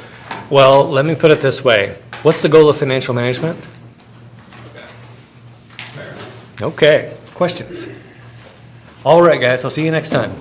Well, let me put it this way. What's the goal of financial management? Okay. Fair enough. Okay, questions? All right, guys, I'll see you next time.